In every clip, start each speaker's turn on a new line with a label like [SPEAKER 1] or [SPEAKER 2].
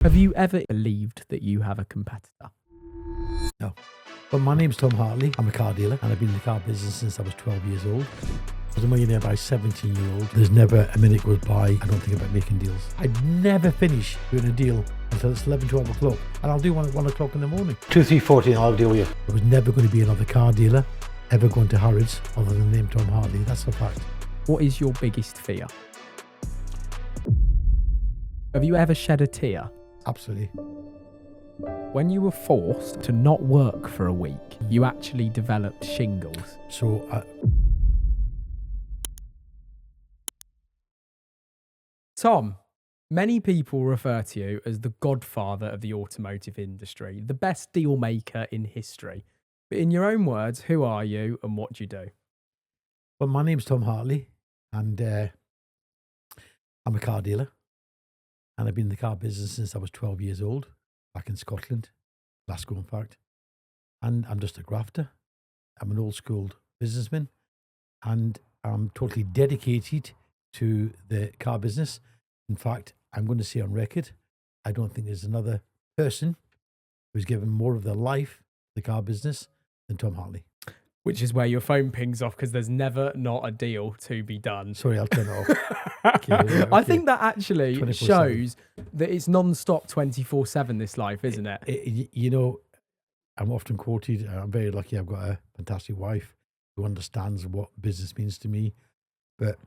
[SPEAKER 1] Have you ever believed that you have a competitor?
[SPEAKER 2] No. Well, my name's Tom Hartley. I'm a car dealer and I've been in the car business since I was 12 years old. I was a millionaire by 17-year-old. There's never a minute goes by I don't think about making deals. I'd never finish doing a deal until it's 11, 12 o'clock. And I'll do one at 1 o'clock in the morning.
[SPEAKER 3] 2, 3, 14, I'll deal with you.
[SPEAKER 2] There was never going to be another car dealer ever going to Harrods other than the name Tom Hartley. That's a fact.
[SPEAKER 1] What is your biggest fear? Have you ever shed a tear?
[SPEAKER 2] Absolutely.
[SPEAKER 1] When you were forced to not work for a week, you actually developed shingles.
[SPEAKER 2] So
[SPEAKER 1] Tom, many people refer to you as the Godfather of the automotive industry, the best deal maker in history. But in your own words, who are you and what do you do?
[SPEAKER 2] well, my name's Tom Hartley and I'm a car dealer. And I've been in the car business since I was 12 years old, back in Scotland, Glasgow in fact. And I'm just a grafter. I'm an old school businessman and I'm totally dedicated to the car business. In fact, I'm going to say on record, I don't think there's another person who's given more of their life to the car business than Tom Hartley.
[SPEAKER 1] Which is where your phone pings off because there's never not a deal to be done.
[SPEAKER 2] Sorry, I'll turn it off. Okay.
[SPEAKER 1] I think that actually
[SPEAKER 2] 24/7.
[SPEAKER 1] shows that it's non-stop 24/7, this life, isn't it?
[SPEAKER 2] You know, I'm often quoted, I'm very lucky I've got a fantastic wife who understands what business means to me, but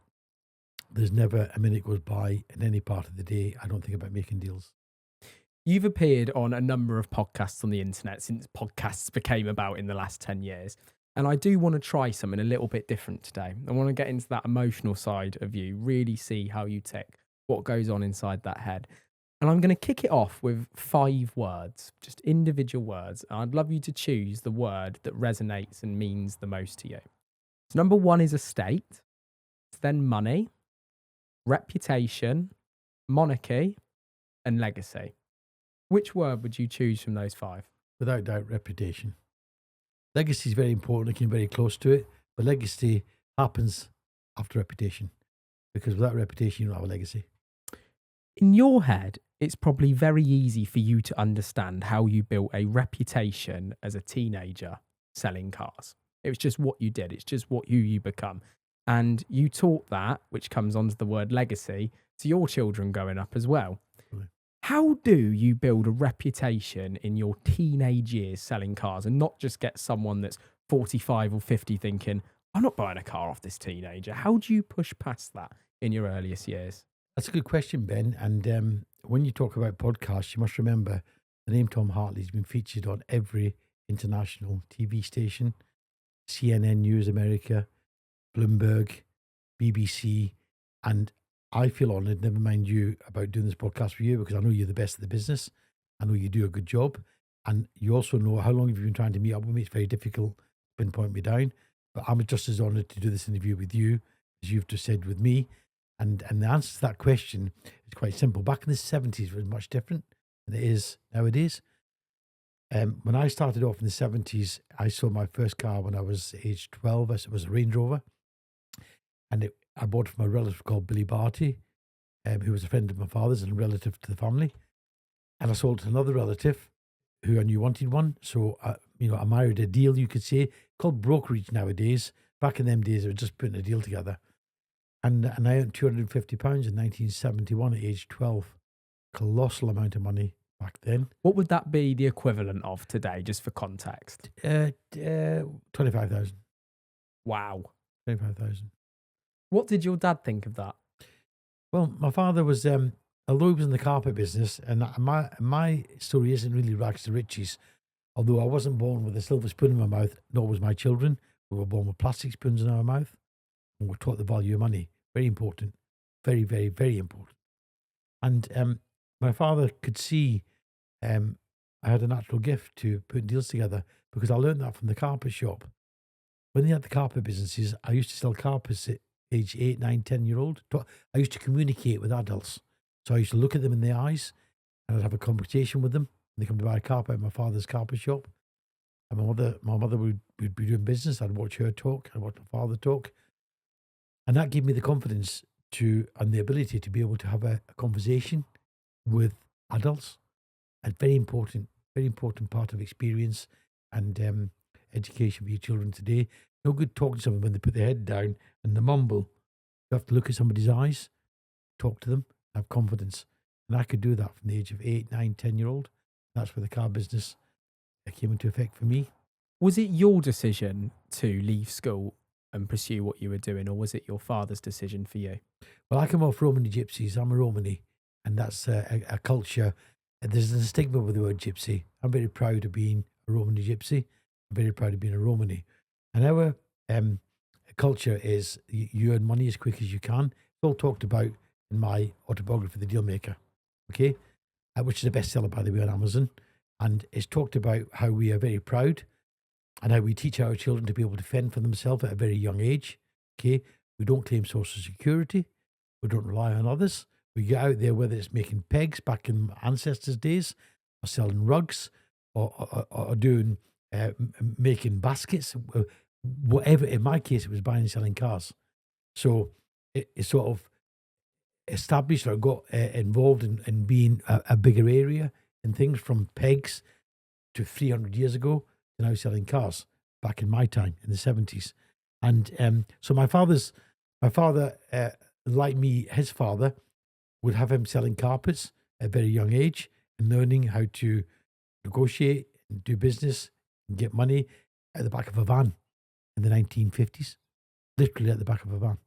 [SPEAKER 2] there's never a minute goes by in any part of the day I don't think about making deals.
[SPEAKER 1] You've appeared on a number of podcasts on the internet since podcasts became about in the last 10 years. And I do want to try something a little bit different today. I want to get into that emotional side of you, really see how you tick, what goes on inside that head. And I'm going to kick it off with 5 words, just individual words. And I'd love you to choose the word that resonates and means the most to you. So number 1 is estate, then money, reputation, monarchy, and legacy. Which word would you choose from those 5?
[SPEAKER 2] Without doubt, reputation. Legacy is very important, I came very close to it, but legacy happens after reputation, because without reputation, you don't have a legacy.
[SPEAKER 1] In your head, it's probably very easy for you to understand how you built a reputation as a teenager selling cars. It was just what you did. It's just who you become. And you taught that, which comes onto the word legacy, to your children growing up as well.
[SPEAKER 2] Right.
[SPEAKER 1] How do you build a reputation in your teenage years selling cars and not just get someone that's 45 or 50 thinking, I'm not buying a car off this teenager? How do you push past that in your earliest years?
[SPEAKER 2] That's a good question, Ben. And when you talk about podcasts, you must remember the name Tom Hartley has been featured on every international TV station, CNN News America, Bloomberg, BBC, and I feel honoured, never mind you, about doing this podcast with you because I know you're the best of the business. I know you do a good job. And you also know how long have you been trying to meet up with me. It's very difficult to pinpoint me down. But I'm just as honoured to do this interview with you as you've just said with me. And the answer to that question is quite simple. Back in the 70s, it was much different than it is nowadays. When I started off in the 70s, I sold my first car when I was age 12. It was a Range Rover. And I bought it from a relative called Billy Barty, who was a friend of my father's and a relative to the family. And I sold it to another relative who I knew wanted one. So, I married a deal, you could say, called brokerage nowadays. Back in them days, it was just putting a deal together. And I earned £250 in 1971 at age 12. Colossal amount of money back then.
[SPEAKER 1] What would that be the equivalent of today, just for context?
[SPEAKER 2] 25,000.
[SPEAKER 1] Wow.
[SPEAKER 2] 25,000.
[SPEAKER 1] What did your dad think of that?
[SPEAKER 2] Well, my father was, although he was in the carpet business, and my story isn't really rags to riches, although I wasn't born with a silver spoon in my mouth, nor was my children. We were born with plastic spoons in our mouth, and we're taught the value of money. Very important. Very, very, very important. And my father could see I had a natural gift to put deals together because I learned that from the carpet shop. When they had the carpet businesses, I used to sell carpets at age 8, 9, 10-year-old. I used to communicate with adults. So I used to look at them in the eyes and I'd have a conversation with them. And they come to buy a carpet at my father's carpet shop. And my mother would be doing business. I'd watch her talk. I'd watch my father talk. And that gave me the confidence and the ability to be able to have a conversation with adults. a very important part of experience and education for your children today. No good talking to someone when they put their head down and they mumble. You have to look at somebody's eyes, talk to them, have confidence. And I could do that from the age of 8, 9, 10-year-old. That's where the car business came into effect for me.
[SPEAKER 1] Was it your decision to leave school and pursue what you were doing, or was it your father's decision for you?
[SPEAKER 2] Well, I come off Romani Gypsies. I'm a Romani, and that's a culture. There's a stigma with the word gypsy. I'm very proud of being a Romani Gypsy. I'm very proud of being a Romani. And our culture is you earn money as quick as you can. It's all talked about in my autobiography, The Dealmaker, okay, which is a bestseller, by the way, on Amazon. And it's talked about how we are very proud and how we teach our children to be able to fend for themselves at a very young age, okay? We don't claim social security. We don't rely on others. We get out there, whether it's making pegs back in ancestors' days, or selling rugs, or doing making baskets, whatever. In my case, it was buying and selling cars. So it sort of established or got involved in being a bigger area in things from pegs to 300 years ago to now selling cars back in my time in the 70s. And so my father, like me, his father, would have him selling carpets at a very young age and learning how to negotiate and do business and get money at the back of a van in the 1950s, literally at the back of a van.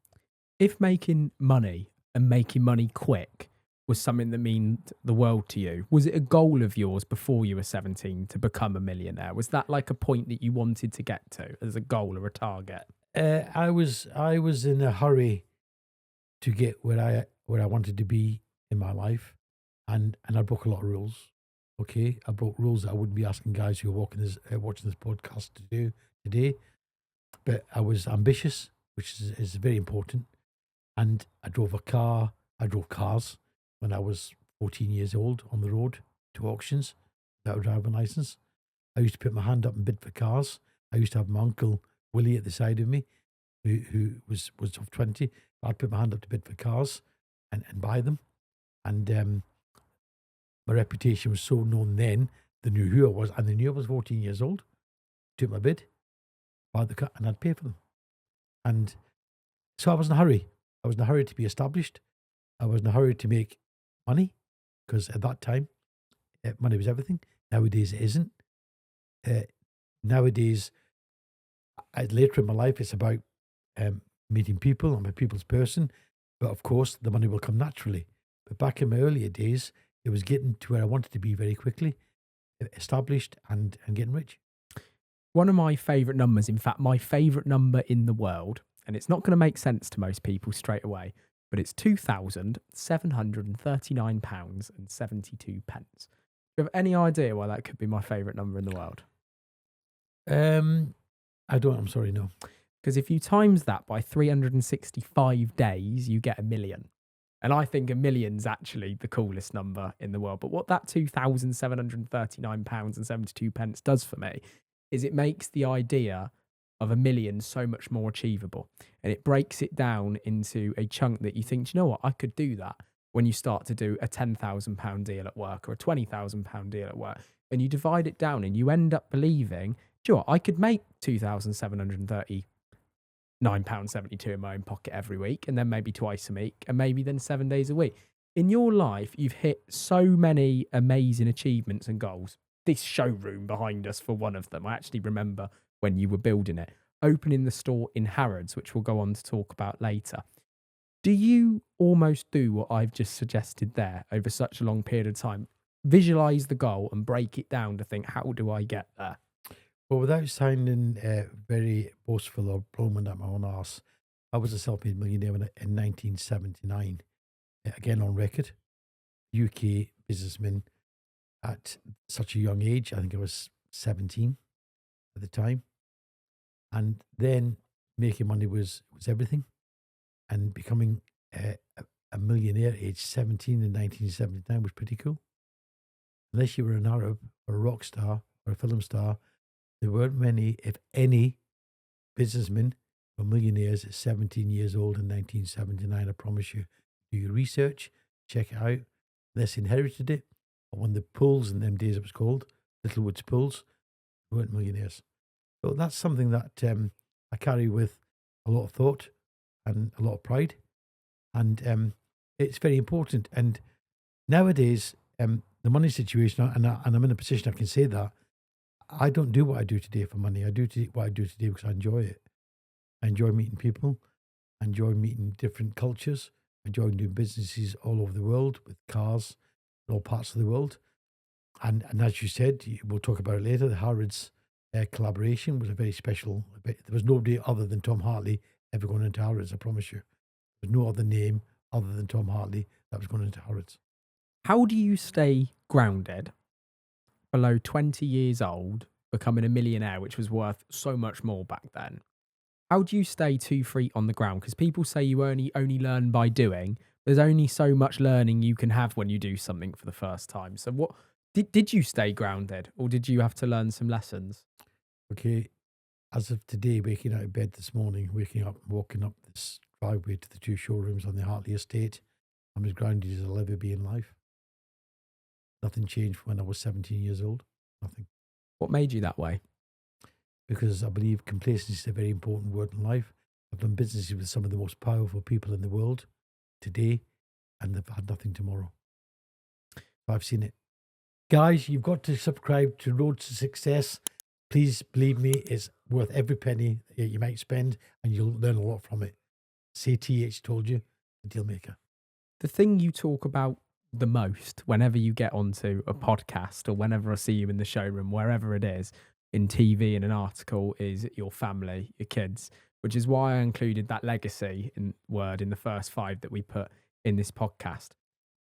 [SPEAKER 1] If making money and making money quick was something that meant the world to you, was it a goal of yours before you were 17 to become a millionaire? Was that like a point that you wanted to get to as a goal or a target?
[SPEAKER 2] I was in a hurry to get where I wanted to be in my life, and I broke a lot of rules. Okay, I broke rules that I wouldn't be asking guys who are watching this podcast to do today. But I was ambitious, which is very important, and I drove a car. I drove cars when I was 14 years old on the road to auctions without a driving license. I used to put my hand up and bid for cars. I used to have my uncle Willie at the side of me, who was of 20. I'd put my hand up to bid for cars and buy them. And my reputation was so known then, they knew who I was, and they knew I was 14 years old. Took my bid, bought the car, and I'd pay for them. And so I was in a hurry. I was in a hurry to be established. I was in a hurry to make money, because at that time, money was everything. Nowadays, it isn't. Nowadays, later in my life, it's about meeting people. I'm a people's person. But of course, the money will come naturally. But back in my earlier days, it was getting to where I wanted to be very quickly, established and getting rich.
[SPEAKER 1] One of my favourite numbers, in fact, my favourite number in the world, and it's not going to make sense to most people straight away, but it's £2,739.72. Do you have any idea why that could be my favourite number in the world?
[SPEAKER 2] I don't, I'm sorry, no.
[SPEAKER 1] Because if you times that by 365 days, you get 1 million. And I think 1 million's actually the coolest number in the world. But what that £2,739.72 does for me is it makes the idea of 1 million so much more achievable. And it breaks it down into a chunk that you think, you know what, I could do that when you start to do a £10,000 deal at work or a £20,000 deal at work. And you divide it down and you end up believing, do you know what, I could make £2,739.72 in my own pocket every week, and then maybe twice a week, and maybe then 7 days a week. In your life, you've hit so many amazing achievements and goals. This showroom behind us, for one of them, I actually remember when you were building it, opening the store in Harrods, which we'll go on to talk about later. Do you almost do what I've just suggested there over such a long period of time? Visualize the goal and break it down to think, how do I get there?
[SPEAKER 2] Well, without sounding very boastful or blowing at my own arse, I was a self-made millionaire in 1979, again on record, UK businessman at such a young age. I think I was 17 at the time. And then making money was everything. And becoming a millionaire at age 17 in 1979 was pretty cool. Unless you were an Arab or a rock star or a film star, there weren't many, if any, businessmen or millionaires at 17 years old in 1979. I promise you. Do your research, check it out. Unless inherited it when the pools in them days it was called, Littlewoods Pools, weren't millionaires. So that's something that I carry with a lot of thought and a lot of pride. And it's very important. And nowadays, the money situation, and I'm in a position I can say that, I don't do what I do today for money. I do what I do today because I enjoy it. I enjoy meeting people. I enjoy meeting different cultures. I enjoy doing businesses all over the world with cars in all parts of the world. And as you said, we'll talk about it later, the Harrods collaboration was a very special. There was nobody other than Tom Hartley ever going into Harrods, I promise you. There was no other name other than Tom Hartley that was going into Harrods.
[SPEAKER 1] How do you stay grounded below 20 years old, becoming a millionaire, which was worth so much more back then? How do you stay 2 feet on the ground? Because people say you only learn by doing. There's only so much learning you can have when you do something for the first time. So what did you stay grounded, or did you have to learn some lessons?
[SPEAKER 2] Okay, as of today, waking out of bed this morning, walking up this driveway to the 2 showrooms on the Hartley estate, I'm as grounded as I'll ever be in life. Nothing changed from when I was 17 years old. Nothing.
[SPEAKER 1] What made you that way?
[SPEAKER 2] Because I believe complacency is a very important word in life. I've done businesses with some of the most powerful people in the world today, and they've had nothing tomorrow. I've seen it. Guys, you've got to subscribe to Road to Success. Please believe me, it's worth every penny that you might spend, and you'll learn a lot from it. CTH told you, the Dealmaker.
[SPEAKER 1] The thing you talk about the most whenever you get onto a podcast or whenever I see you in the showroom, wherever it is, in TV, in an article, is your family, your kids, which is why I included that legacy word in the first 5 that we put in this podcast.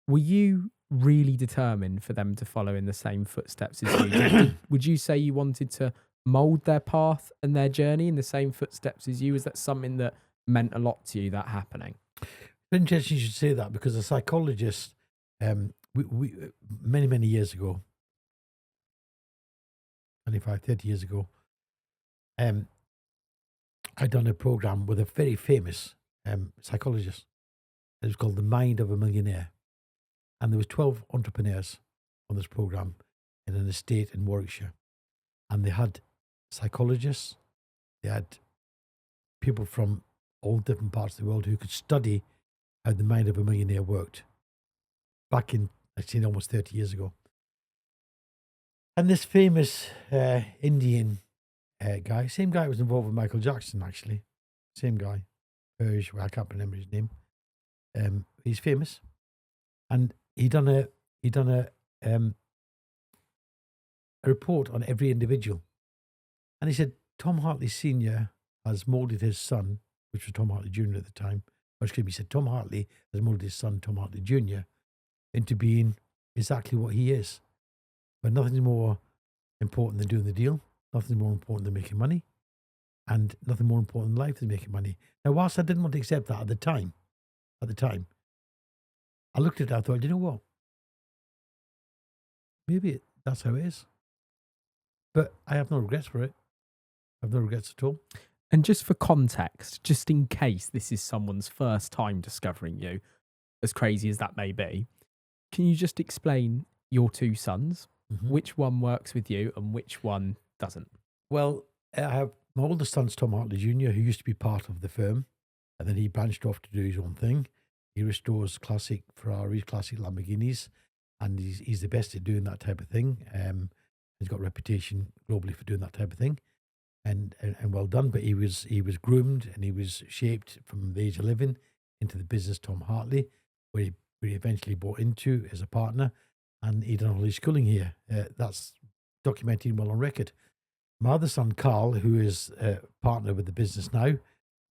[SPEAKER 1] Were you really determined for them to follow in the same footsteps as you? Would you say you wanted to mold their path and their journey in the same footsteps as you? Is that something that meant a lot to you, that happening?
[SPEAKER 2] It's interesting you should say that, because a psychologist, we many years ago, 25, 30 years ago, I'd done a program with a very famous psychologist. It was called The Mind of a Millionaire. And there was 12 entrepreneurs on this program in an estate in Warwickshire. And they had psychologists, they had people from all different parts of the world who could study how the mind of a millionaire worked. Back in, I'd seen almost 30 years ago. And this famous Indian guy, same guy who was involved with Michael Jackson, actually. Same guy. I can't remember his name. He's famous. And he done a report on every individual. And he said, Tom Hartley Sr. has moulded his son, which was Tom Hartley Jr. at the time. Or excuse me, he said, Tom Hartley has moulded his son, Tom Hartley Jr., into being exactly what he is. But nothing's more important than doing the deal. Nothing's more important than making money. And nothing more important in life than making money. Now, whilst I didn't want to accept that at the time, I looked at it, I thought, you know what? Maybe that's how it is. But I have no regrets for it. I have no regrets at all.
[SPEAKER 1] And just for context, just in case this is someone's first time discovering you, as crazy as that may be, can you just explain your 2 sons?
[SPEAKER 2] Mm-hmm.
[SPEAKER 1] Which one works with you and which one doesn't?
[SPEAKER 2] Well, I have my oldest son's Tom Hartley Jr., who used to be part of the firm, and then he branched off to do his own thing. He restores classic Ferraris, classic Lamborghinis, and he's the best at doing that type of thing. He's got a reputation globally for doing that type of thing, and well done. But he was groomed and he was shaped from the age of 11 into the business Tom Hartley, where he eventually bought into as a partner, and he done all his schooling here. That's documented well on record. My other son, Carl, who is a partner with the business now,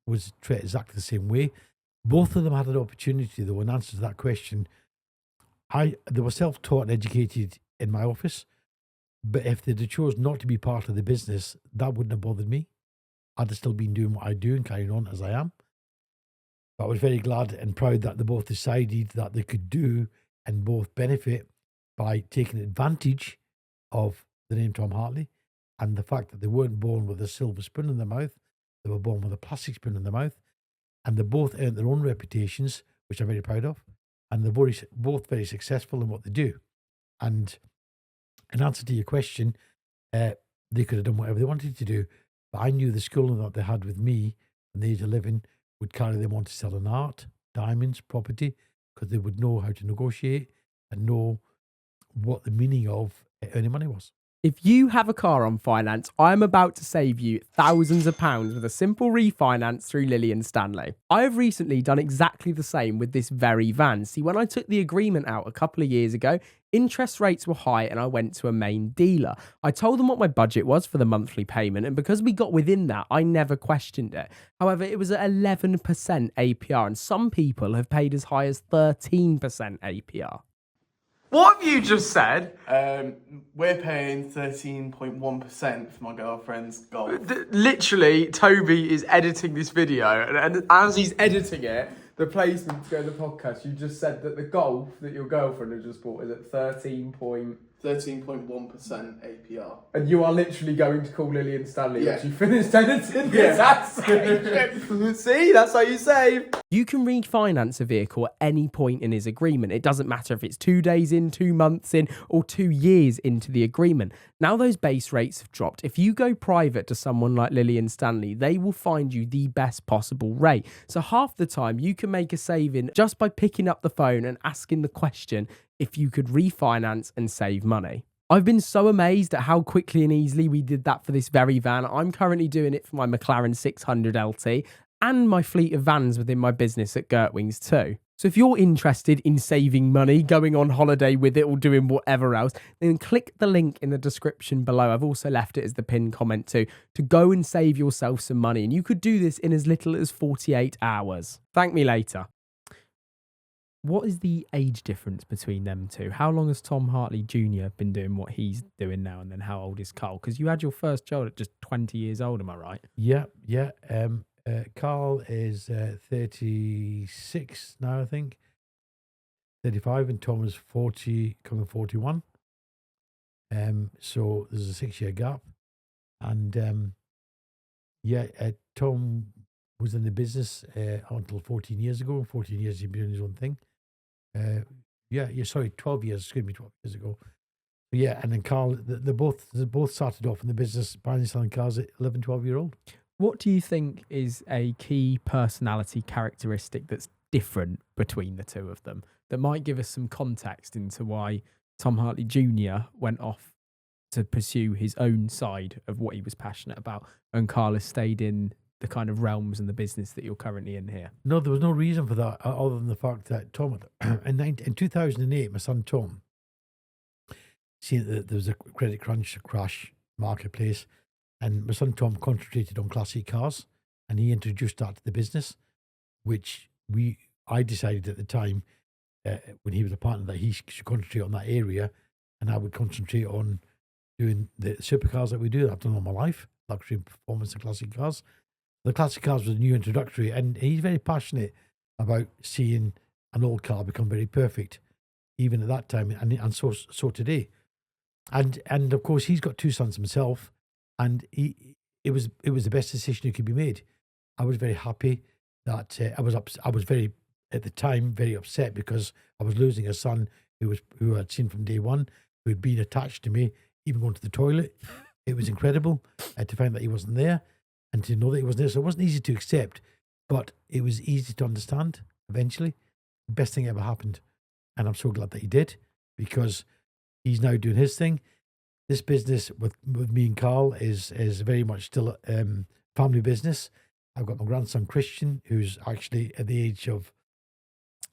[SPEAKER 2] was treated exactly the same way. Both of them had an opportunity, though, in answer to that question. They were self-taught and educated in my office, but if they'd chose not to be part of the business, that wouldn't have bothered me. I'd have still been doing what I do and carrying on as I am. But I was very glad and proud that they both decided that they could do and both benefit by taking advantage of the name Tom Hartley and the fact that they weren't born with a silver spoon in their mouth. They were born with a plastic spoon in their mouth. And they both earned their own reputations, which I'm very proud of. And they're both very successful in what they do. And in answer to your question, they could have done whatever they wanted to do. But I knew the schooling that they had with me from the age of 11 would carry them on to selling art, diamonds, property, because they would know how to negotiate and know what the meaning of earning money was.
[SPEAKER 1] If you have a car on finance, I'm about to save you thousands of pounds with a simple refinance through Lily and Stanley. I have recently done exactly the same with this very van. See, when I took the agreement out a couple of years ago, interest rates were high and I went to a main dealer. I told them what my budget was for the monthly payment, and because we got within that, I never questioned it. However, it was at 11% APR, and some people have paid as high as 13% APR. What have you just said?
[SPEAKER 3] We're paying 13.1% for my girlfriend's golf.
[SPEAKER 1] Literally, Toby is editing this video, and as he's editing it, the placement to go to the podcast, you just said that the golf that your girlfriend had just bought is at 13.1%,
[SPEAKER 3] 13.1% APR.
[SPEAKER 1] and you are literally going to call Lily and Stanley
[SPEAKER 3] Yeah.
[SPEAKER 1] once you finished editing this. See, that's how you save. You can refinance a vehicle at any point in his agreement. It doesn't matter if it's 2 days in, 2 months in, or 2 years into the agreement. Now those base rates have dropped. If you go private to someone like Lily and Stanley, they will find you the best possible rate. So half the time you can make a saving just by picking up the phone and asking the question if you could refinance and save money. I've been so amazed at how quickly and easily we did that for this very van. I'm currently doing it for my McLaren 600 LT and my fleet of vans within my business at Gertwings too. So if you're interested in saving money, going on holiday with it, or doing whatever else, then click the link in the description below. I've also left it as the pinned comment too, to go and save yourself some money. And you could do this in as little as 48 hours. Thank me later. What is the age difference between them two? How long has Tom Hartley Jr. been doing what he's doing now? And then how old is Carl? Because you had your first child at just 20 years old, am I right?
[SPEAKER 2] Yeah. Carl is 36 now, I think. 35, and Tom is 40, coming 41. So there's a 6-year gap. And Tom was in the business until 14 years ago. 14 years he'd been doing his own thing. 12 years, excuse me, 12 years ago. Yeah, and then Carl, they both started off in the business buying and selling cars at 11, 12-year-old.
[SPEAKER 1] What do you think is a key personality characteristic that's different between the two of them that might give us some context into why Tom Hartley Jr. went off to pursue his own side of what he was passionate about, and Carl has stayed in the kind of realms and the business that you're currently in here?
[SPEAKER 2] No, there was no reason for that other than the fact that Tom, in 2008, my son Tom, seeing that there was a credit crunch crash marketplace, and my son Tom concentrated on classic cars, and he introduced that to the business, which I decided at the time, when he was a partner, that he should concentrate on that area, and I would concentrate on doing the supercars that we do. I've done all my life, luxury performance and classic cars. The classic cars was a new introductory, and he's very passionate about seeing an old car become very perfect, even at that time, and so today. And of course, he's got 2 sons himself, and it was the best decision that could be made. I was very happy that I was very, at the time, very upset because I was losing a son who I'd seen from day one, who had been attached to me, even going to the toilet. It was incredible to find that he wasn't there. And to know that he wasn't there. So it wasn't easy to accept, but it was easy to understand eventually. The best thing ever happened. And I'm so glad that he did, because he's now doing his thing. This business with me and Carl is very much still family business. I've got my grandson Christian, who's actually at the age of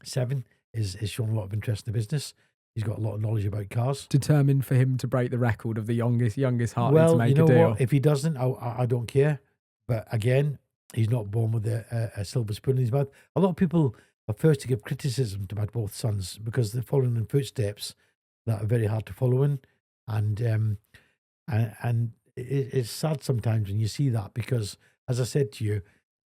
[SPEAKER 2] 7, is shown a lot of interest in the business. He's got a lot of knowledge about cars.
[SPEAKER 1] Determined for him to break the record of the youngest Hartley to make
[SPEAKER 2] a deal.
[SPEAKER 1] What?
[SPEAKER 2] If he doesn't, I don't care. But again, he's not born with a silver spoon in his mouth. A lot of people are first to give criticism to my both sons because they're following in footsteps that are very hard to follow in. And it's sad sometimes when you see that, because, as I said to you,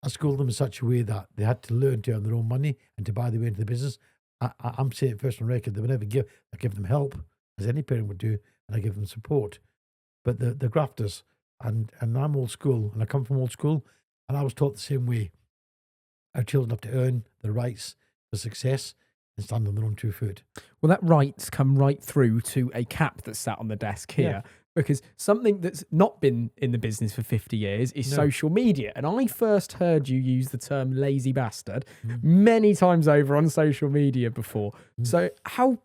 [SPEAKER 2] I schooled them in such a way that they had to learn to earn their own money and to buy their way into the business. I'm saying it first on record, they would never I give them help, as any parent would do, and I give them support. But they're grafters. And I'm old school, and I come from old school, and I was taught the same way. Our children have to earn their rights for success and stand on their own 2 foot.
[SPEAKER 1] Well, that rights come right through to a cap that's sat on the desk here. Because something that's not been in the business for 50 years is social media. And I first heard you use the term lazy bastard many times over on social media before. So how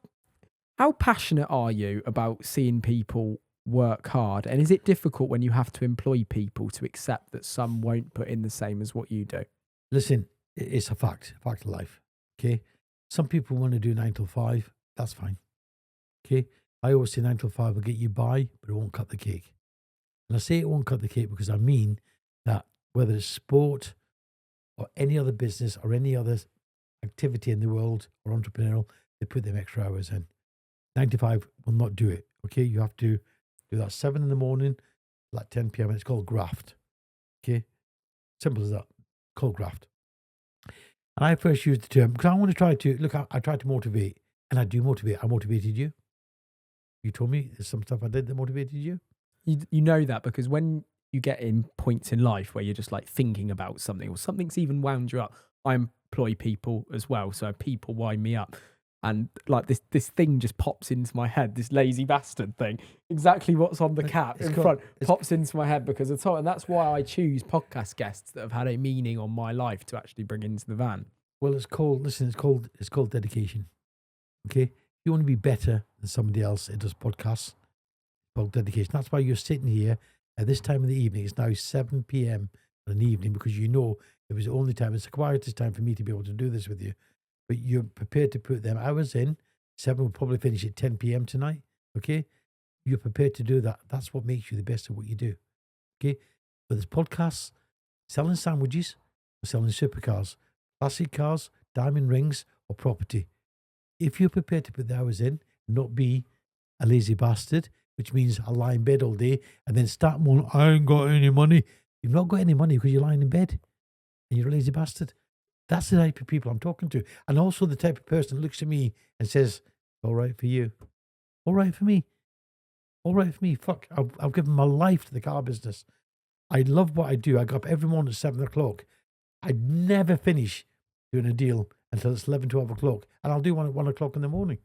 [SPEAKER 1] passionate are you about seeing people work hard? And is it difficult when you have to employ people to accept that some won't put in the same as what you do?
[SPEAKER 2] Listen, it's a fact of life. Okay. Some people want to do 9 till 5. That's fine. Okay. I always say 9 till 5 will get you by, but it won't cut the cake. And I say it won't cut the cake because I mean that whether it's sport or any other business or any other activity in the world or entrepreneurial, they put them extra hours in. 9 to 5 will not do it. Okay. You have to do that 7 in the morning, like 10 p.m. and it's called graft. Okay. Simple as that. Called graft. And I first used the term because I want to try to look. I try to motivate, and I do motivate. I motivated you. You told me there's some stuff I did that motivated you.
[SPEAKER 1] You know that because when you get in points in life where you're just like thinking about something or something's even wound you up, I employ people as well. So people wind me up. And like this thing just pops into my head, this lazy bastard thing. Exactly what's on the cap in front pops into my head because of time. And that's why I choose podcast guests that have had a meaning on my life to actually bring into the van.
[SPEAKER 2] Well, it's called dedication. Okay? If you want to be better than somebody else, it does podcasts. It's called dedication. That's why you're sitting here at this time of the evening. It's now 7 p.m. in the evening because you know it was the only time, it's the quietest time for me to be able to do this with you. But you're prepared to put them hours in. 7 will probably finish at 10 p.m. tonight. Okay? You're prepared to do that. That's what makes you the best at what you do. Okay? Whether it's podcasts, selling sandwiches, or selling supercars, classic cars, diamond rings, or property. If you're prepared to put the hours in, not be a lazy bastard, which means I lie in bed all day and then start moaning, I ain't got any money. You've not got any money because you're lying in bed and you're a lazy bastard. That's the type of people I'm talking to. And also the type of person that looks at me and says, all right for you. All right for me. All right for me. Fuck, I've given my life to the car business. I love what I do. I got up every morning at 7 o'clock. I never finish doing a deal until it's 11, 12 o'clock. And I'll do one at 1 o'clock in the morning.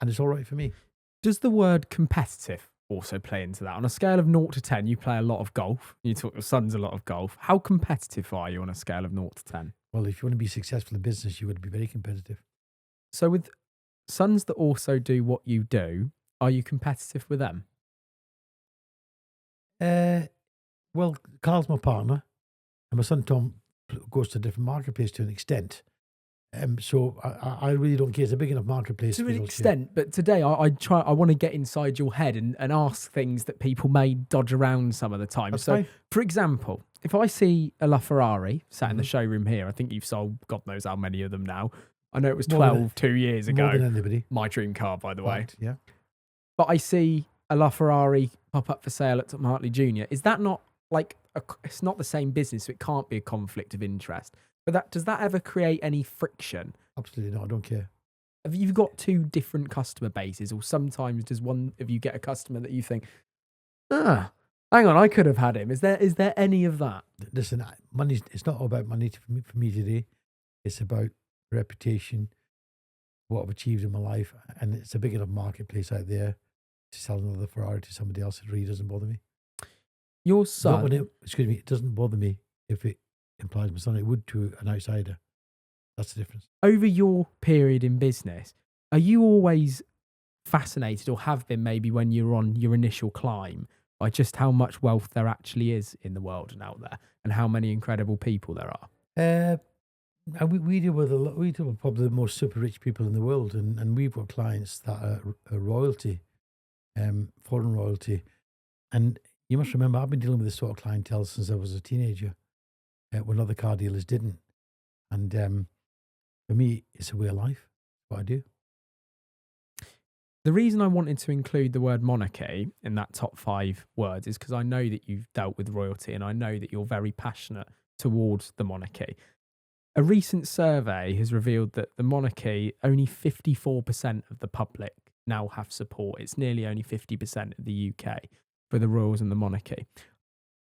[SPEAKER 2] And it's all right for me.
[SPEAKER 1] Does the word competitive also play into that? On a scale of 0 to 10, you play a lot of golf. You talk your son's a lot of golf. How competitive are you on a scale of 0 to 10?
[SPEAKER 2] Well, if you want to be successful in business, you would be very competitive.
[SPEAKER 1] So with sons that also do what you do, are you competitive with them?
[SPEAKER 2] Well, Carl's my partner, and my son Tom goes to a different marketplace to an extent. So I really don't care. It's a big enough marketplace.
[SPEAKER 1] To an extent, but today I want to get inside your head and ask things that people may dodge around some of the time.
[SPEAKER 2] That's
[SPEAKER 1] so,
[SPEAKER 2] fine.
[SPEAKER 1] For example, if I see a Ferrari sat in the showroom here, I think you've sold God knows how many of them now. I know it was 12 2 years ago.
[SPEAKER 2] More than anybody.
[SPEAKER 1] My dream car, by the way.
[SPEAKER 2] Yeah.
[SPEAKER 1] But I see a Ferrari pop up for sale at Tom Hartley Jr. Is that not like it's not the same business, so it can't be a conflict of interest? But does that ever create any friction?
[SPEAKER 2] Absolutely not. I don't care.
[SPEAKER 1] Have you got two different customer bases, or sometimes does one of you get a customer that you think, hang on, I could have had him? Is there any of that?
[SPEAKER 2] Listen, money. It's not all about money for me today. It's about reputation, what I've achieved in my life, and it's a big enough marketplace out there to sell another Ferrari to somebody else. It really doesn't bother me.
[SPEAKER 1] Your son,
[SPEAKER 2] it doesn't bother me if it implies my son. It would to an outsider. That's the difference.
[SPEAKER 1] Over your period in business, are you always fascinated, or have been maybe when you're on your initial climb, by just how much wealth there actually is in the world and out there, and how many incredible people there are?
[SPEAKER 2] We deal with we deal with probably the most super rich people in the world, and we've got clients that are royalty, foreign royalty, and you must remember I've been dealing with this sort of clientele since I was a teenager, when other car dealers didn't, and for me it's a way of life. What I do.
[SPEAKER 1] The reason I wanted to include the word monarchy in that top 5 words is because I know that you've dealt with royalty, and I know that you're very passionate towards the monarchy. A recent survey has revealed that the monarchy, only 54% of the public now have support. It's nearly only 50% of the UK for the royals and the monarchy.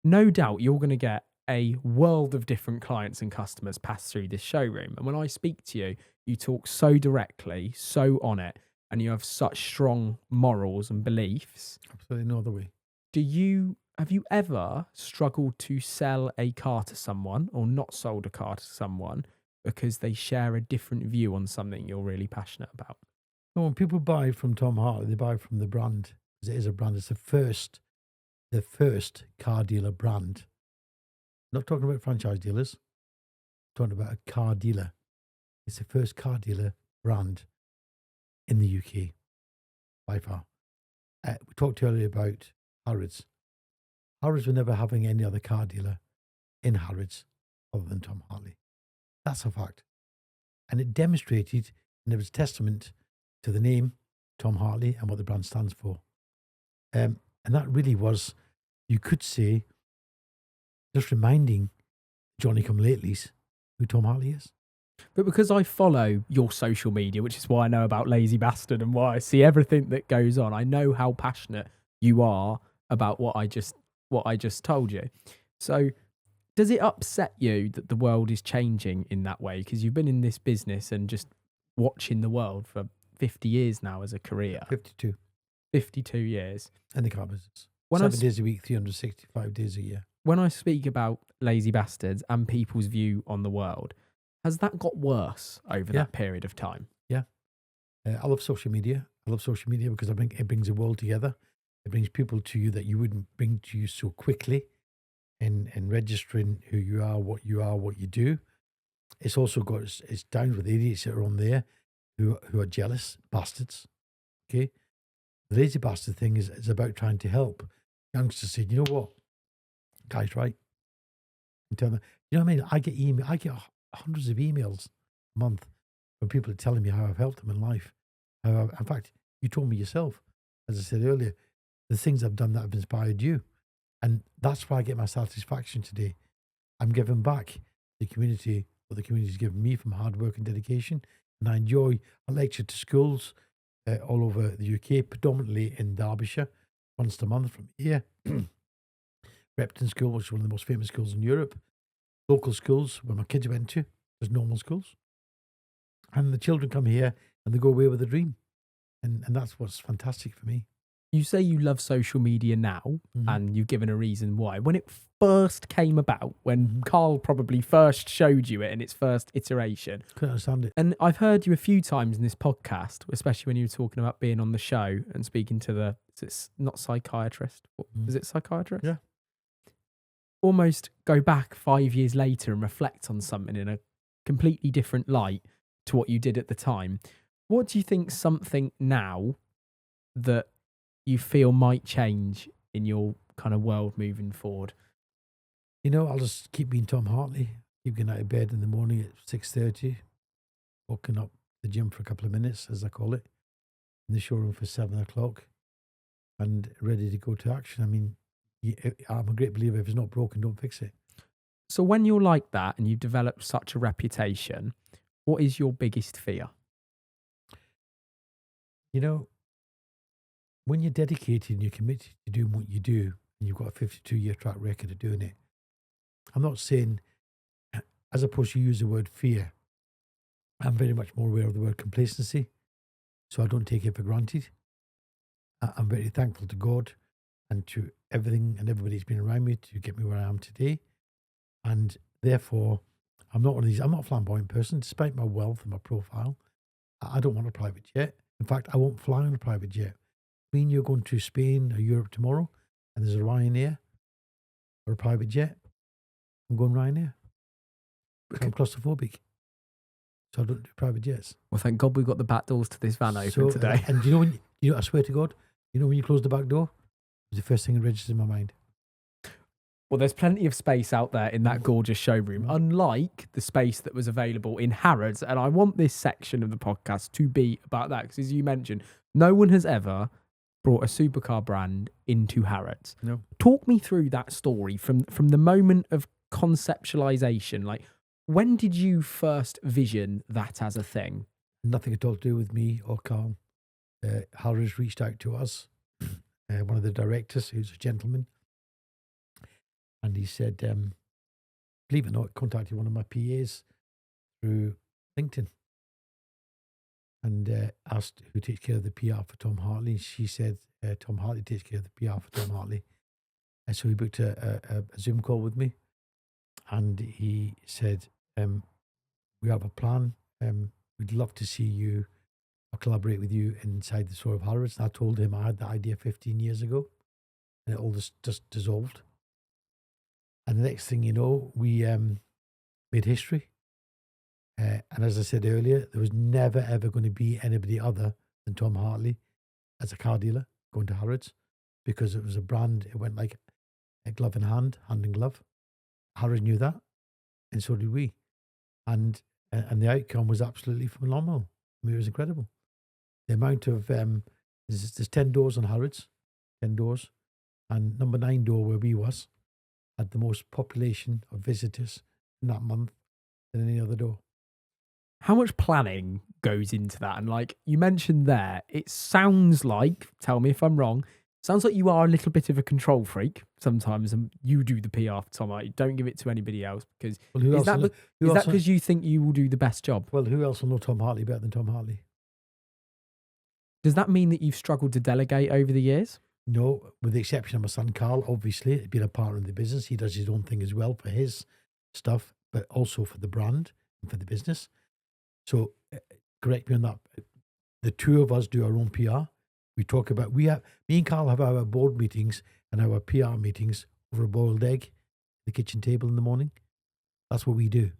[SPEAKER 1] No doubt you're going to get a world of different clients and customers pass through this showroom. And when I speak to you, you talk so directly, so on it, and you have such strong morals and beliefs.
[SPEAKER 2] Absolutely no other way.
[SPEAKER 1] Have you ever struggled to sell a car to someone or not sold a car to someone because they share a different view on something you're really passionate about?
[SPEAKER 2] No, when people buy from Tom Hartley, they buy from the brand. Because it is a brand. It's the first car dealer brand. Not talking about franchise dealers. Talking about a car dealer. It's the first car dealer brand in the UK, by far. We talked earlier about Harrods. Harrods were never having any other car dealer in Harrods other than Tom Hartley. That's a fact. And it demonstrated, and it was a testament to the name Tom Hartley and what the brand stands for. And that really was, you could say, just reminding Johnny Come Latelys who Tom Hartley is.
[SPEAKER 1] But because I follow your social media, which is why I know about Lazy Bastard and why I see everything that goes on, I know how passionate you are about what I just told you. So does it upset you that the world is changing in that way? Because you've been in this business and just watching the world for 50 years now as a career.
[SPEAKER 2] 52.
[SPEAKER 1] 52 years.
[SPEAKER 2] In the car business.
[SPEAKER 1] When
[SPEAKER 2] 7 days a week, 365 days a year.
[SPEAKER 1] When I speak about Lazy Bastards and people's view on the world, has that got worse over that period of time?
[SPEAKER 2] Yeah. I love social media. I love social media because it brings the world together. It brings people to you that you wouldn't bring to you so quickly in registering who you are, what you do. It's also got it's down with idiots that are on there who are jealous bastards. Okay? The lazy bastard thing is about trying to help youngsters say, you know what? Guy's right. And tell them, you know what I mean? I get hundreds of emails a month from people telling me how I've helped them in life. In fact, you told me yourself, as I said earlier, the things I've done that have inspired you. And that's where I get my satisfaction today. I'm giving back the community, what the community's given me from hard work and dedication. And I lecture to schools all over the UK, predominantly in Derbyshire, once a month from here. Repton School, which is one of the most famous schools in Europe. Local schools where my kids went to, there's normal schools. And the children come here and they go away with a dream. And that's what's fantastic for me.
[SPEAKER 1] You say you love social media now, and you've given a reason why. When it first came about, when Carl probably first showed you it in its first iteration.
[SPEAKER 2] Couldn't understand it.
[SPEAKER 1] And I've heard you a few times in this podcast, especially when you were talking about being on the show and speaking to it's not psychiatrist. Is it psychiatrist?
[SPEAKER 2] Yeah.
[SPEAKER 1] Almost go back 5 years later and reflect on something in a completely different light to what you did at the time. What do you think something now that you feel might change in your kind of world moving forward?
[SPEAKER 2] You know, I'll just keep being Tom Hartley, keep getting out of bed in the morning at 6:30, walking up the gym for a couple of minutes, as I call it, in the showroom for 7 o'clock, and ready to go to action. I mean, I'm a great believer, if it's not broken, don't fix it.
[SPEAKER 1] So when you're like that and you've developed such a reputation, what is your biggest fear?
[SPEAKER 2] You know, when you're dedicated and you're committed to doing what you do, and you've got a 52-year track record of doing it, I'm not saying, as opposed to use the word fear, I'm very much more aware of the word complacency, so I don't take it for granted. I'm very thankful to God and to everything and everybody who's been around me to get me where I am today. And therefore, I'm not a flamboyant person, despite my wealth and my profile. I don't want a private jet. In fact, I won't fly on a private jet. I mean, you're going to Spain or Europe tomorrow, and there's a Ryanair or a private jet. I'm going Ryanair. I'm claustrophobic, so I don't do private jets.
[SPEAKER 1] Well, thank God we've got the back doors to this van open today.
[SPEAKER 2] And I swear to God, when you close the back door, it was the first thing that registered in my mind.
[SPEAKER 1] Well, there's plenty of space out there in that gorgeous showroom, unlike the space that was available in Harrods. And I want this section of the podcast to be about that, because as you mentioned, no one has ever brought a supercar brand into Harrods.
[SPEAKER 2] No.
[SPEAKER 1] Talk me through that story from the moment of conceptualization. Like, when did you first vision that as a thing?
[SPEAKER 2] Nothing at all to do with me or Carl. Harrods reached out to us, one of the directors, who's a gentleman, and he said, believe it or not, contacted one of my PAs through LinkedIn and asked who takes care of the PR for Tom Hartley. She said Tom Hartley takes care of the PR for Tom Hartley. And so he booked a Zoom call with me, and he said, we have a plan. We'd love to see you or collaborate with you inside the store of Harrods. And I told him I had the idea 15 years ago, and it all just dissolved. And the next thing you know, we made history. And as I said earlier, there was never, ever going to be anybody other than Tom Hartley as a car dealer going to Harrods, because it was a brand. It went like a glove in hand, hand in glove. Harrods knew that, and so did we. And the outcome was absolutely phenomenal. I mean, it was incredible. The amount of, there's 10 doors on Harrods, 10 doors. And number 9 door where we was had the most population of visitors in that month than any other door.
[SPEAKER 1] How much planning goes into that? And like you mentioned there, it sounds like, tell me if I'm wrong, sounds like you are a little bit of a control freak sometimes, and you do the PR for Tom Hartley. Don't give it to anybody else, because is that because you think you will do the best job?
[SPEAKER 2] Well, who else will know Tom Hartley better than Tom Hartley?
[SPEAKER 1] Does that mean that you've struggled to delegate over the years?
[SPEAKER 2] No, with the exception of my son Carl, obviously, being a partner in the business. He does his own thing as well for his stuff, but also for the brand and for the business. So, correct me on that. The two of us do our own PR. We talk about, me and Carl have our board meetings and our PR meetings over a boiled egg at the kitchen table in the morning. That's what we do.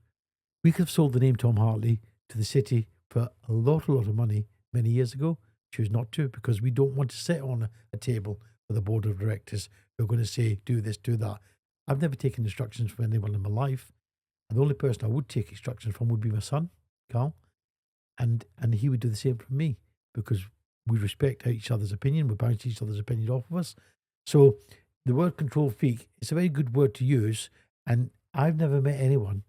[SPEAKER 2] We could have sold the name Tom Hartley to the city for a lot of money many years ago. Choose not to, because we don't want to sit on a table with a board of directors who are going to say, do this, do that. I've never taken instructions from anyone in my life. And the only person I would take instructions from would be my son, Carl. And he would do the same from me, because we respect each other's opinion. We bounce each other's opinion off of us. So the word control freak is a very good word to use. And I've never met anyone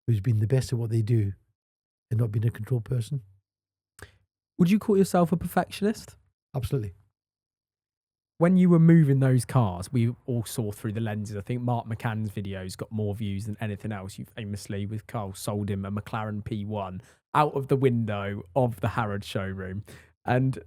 [SPEAKER 2] who's been the best at what they do and not been a control person.
[SPEAKER 1] Would you call yourself a perfectionist?
[SPEAKER 2] Absolutely.
[SPEAKER 1] When you were moving those cars, we all saw through the lenses. I think Mark McCann's videos got more views than anything else. You famously, with Carl, sold him a McLaren P1 out of the window of the Harrods showroom. And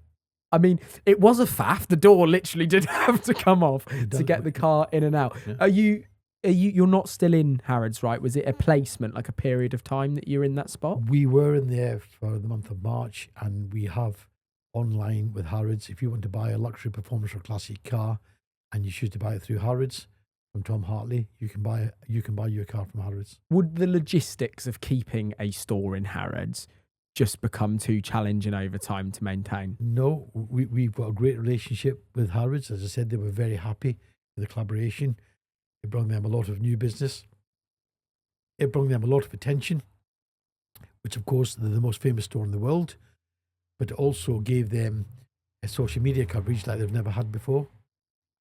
[SPEAKER 1] I mean, it was a faff. The door literally did have to come off to get the car in and out. Yeah. You're not still in Harrods, right? Was it a placement, like a period of time that you're in that spot?
[SPEAKER 2] We were in there for the month of March, and we have online with Harrods. If you want to buy a luxury performance or classic car and you choose to buy it through Harrods from Tom Hartley, you can buy your car from Harrods.
[SPEAKER 1] Would the logistics of keeping a store in Harrods just become too challenging over time to maintain?
[SPEAKER 2] No, we've got a great relationship with Harrods. As I said, they were very happy with the collaboration. It brought them a lot of new business. It brought them a lot of attention, which of course they're the most famous store in the world, but also gave them a social media coverage like they've never had before.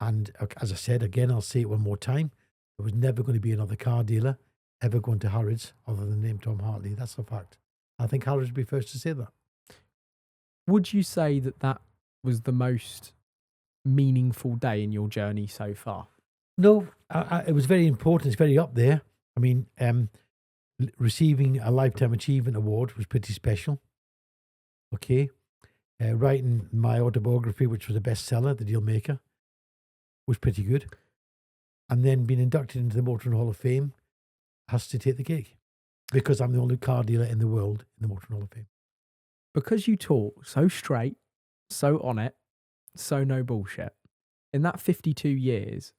[SPEAKER 2] And as I said, again, I'll say it one more time, there was never going to be another car dealer ever going to Harrods other than the name Tom Hartley. That's a fact. I think Harrods would be first to say that.
[SPEAKER 1] Would you say that that was the most meaningful day in your journey so far?
[SPEAKER 2] No, it was very important. It's very up there. I mean, receiving a Lifetime Achievement Award was pretty special. Okay. Writing my autobiography, which was a bestseller, The Dealmaker, was pretty good. And then being inducted into the Motoring Hall of Fame has to take the cake, because I'm the only car dealer in the world in the Motoring Hall of Fame.
[SPEAKER 1] Because you talk so straight, so on it, so no bullshit. In that 52 years,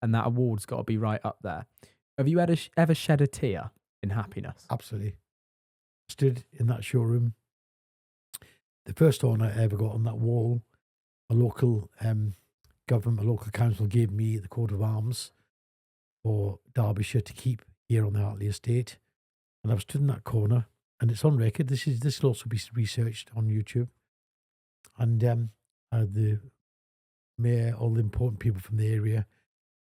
[SPEAKER 1] and that award's got to be right up there. Have you ever shed a tear in happiness?
[SPEAKER 2] Absolutely. Stood in that showroom. The first honor I ever got on that wall, a local government, a local council gave me the coat of arms for Derbyshire to keep here on the Hartley estate. And I was stood in that corner, and it's on record. This will also be researched on YouTube. And the mayor, all the important people from the area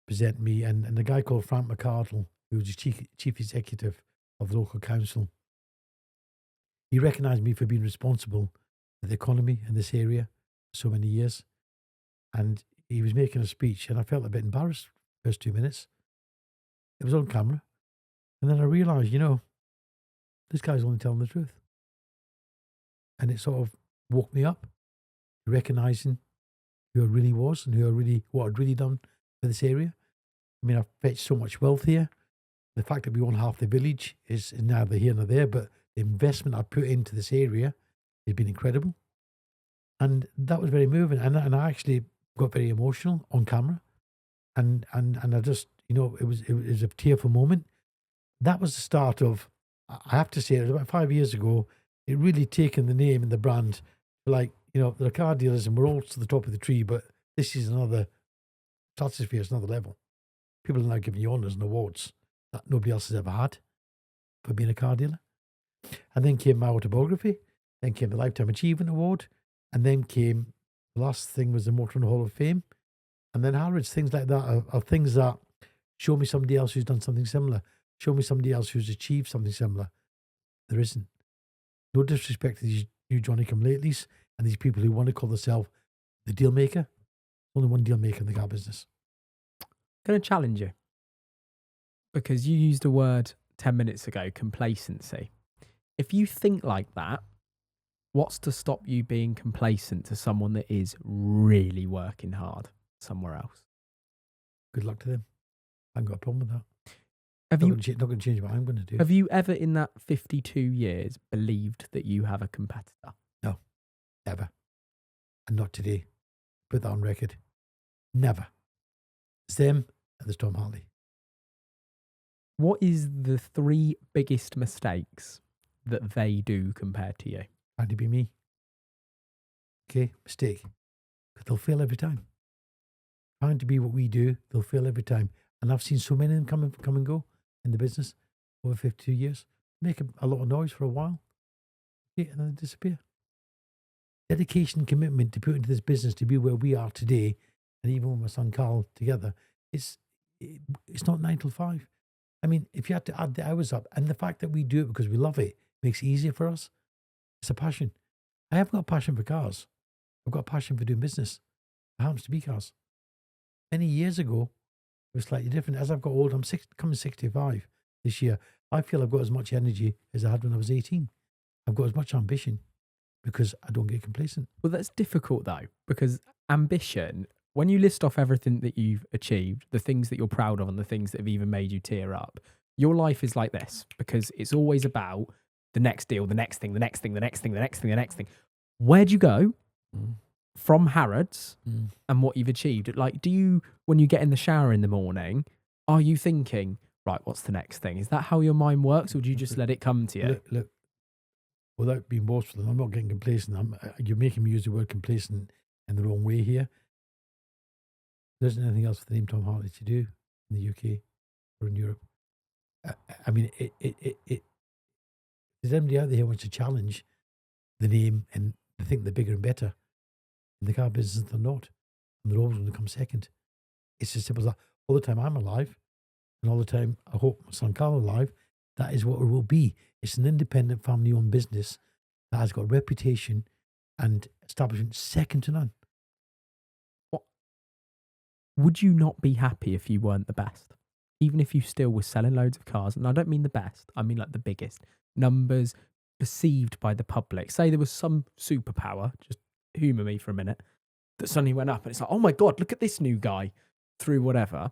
[SPEAKER 2] present me, and a guy called Frank McCardle, who was the chief executive of the local council. He recognised me for being responsible for the economy in this area for so many years. And he was making a speech, and I felt a bit embarrassed the first 2 minutes. It was on camera. And then I realised, this guy's only telling the truth. And it sort of woke me up, recognising who I really was and what I'd really done for this area. I mean, I've fetched so much wealth here. The fact that we own half the village is neither here nor there, but the investment I put into this area has been incredible. And that was very moving. And I actually got very emotional on camera. And I just, it was a tearful moment. That was the start of, I have to say, it was about 5 years ago, it really taken the name and the brand, like, there are car dealers and we're all to the top of the tree, but this is another stratosphere, it's another level. People are now giving you honours and awards that nobody else has ever had for being a car dealer. And then came my autobiography, then came the Lifetime Achievement Award, and then came, the last thing was the Motor and Hall of Fame, and then Harrods. Things like that are things that show me somebody else who's done something similar, show me somebody else who's achieved something similar. There isn't. No disrespect to these new Johnny-come-latelys and these people who want to call themselves the deal maker. Only one deal maker in the car business.
[SPEAKER 1] Going to challenge you because you used a word 10 minutes ago, complacency. If you think like that, what's to stop you being complacent to someone that is really working hard somewhere else?
[SPEAKER 2] Good luck to them. I haven't got a problem with that.
[SPEAKER 1] Have
[SPEAKER 2] Not
[SPEAKER 1] you
[SPEAKER 2] going to change what I'm going to do.
[SPEAKER 1] have you ever in that 52 years believed that you have a competitor?
[SPEAKER 2] No, never. And not today. Put that on record. Never. It's them and there's Tom Hartley.
[SPEAKER 1] What is the 3 biggest mistakes that they do compared to you?
[SPEAKER 2] Trying to be me. Okay, mistake. Because they'll fail every time. Trying to be what we do, they'll fail every time. And I've seen so many of them come and go in the business over 52 years. Make a lot of noise for a while. Okay, and then they disappear. Dedication, commitment to put into this business to be where we are today, and even with my son Carl together, it's not 9 till 5. I mean, if you had to add the hours up, and the fact that we do it because we love it makes it easier for us. It's a passion. I haven't got a passion for cars. I've got a passion for doing business. It happens to be cars. Many years ago, it was slightly different. As I've got older, I'm coming 65 this year. I feel I've got as much energy as I had when I was 18. I've got as much ambition because I don't get complacent.
[SPEAKER 1] Well, that's difficult though, because ambition, when you list off everything that you've achieved, the things that you're proud of and the things that have even made you tear up, your life is like this because it's always about the next deal, the next thing, the next thing, the next thing, the next thing, the next thing. Where'd you go from Harrods and what you've achieved? Like, do you, when you get in the shower in the morning, are you thinking, right, what's the next thing? Is that how your mind works, or do you just let it come to you?
[SPEAKER 2] Look, without being boastful, I'm not getting complacent. You're making me use the word complacent in the wrong way here. There isn't anything else for the name Tom Hartley to do in the UK or in Europe. I mean, if there's anybody out there who wants to challenge the name and they think they're bigger and better in the car business, they're not. And they're always going to come second. It's as simple as that. All the time I'm alive, and all the time I hope my son Carl is alive, that is what it will be. It's an independent family-owned business that has got reputation and establishment second to none.
[SPEAKER 1] Would you not be happy if you weren't the best? Even if you still were selling loads of cars, and I don't mean the best, I mean like the biggest. Numbers perceived by the public. Say there was some superpower, just humour me for a minute, that suddenly went up and it's like, oh my God, look at this new guy through whatever.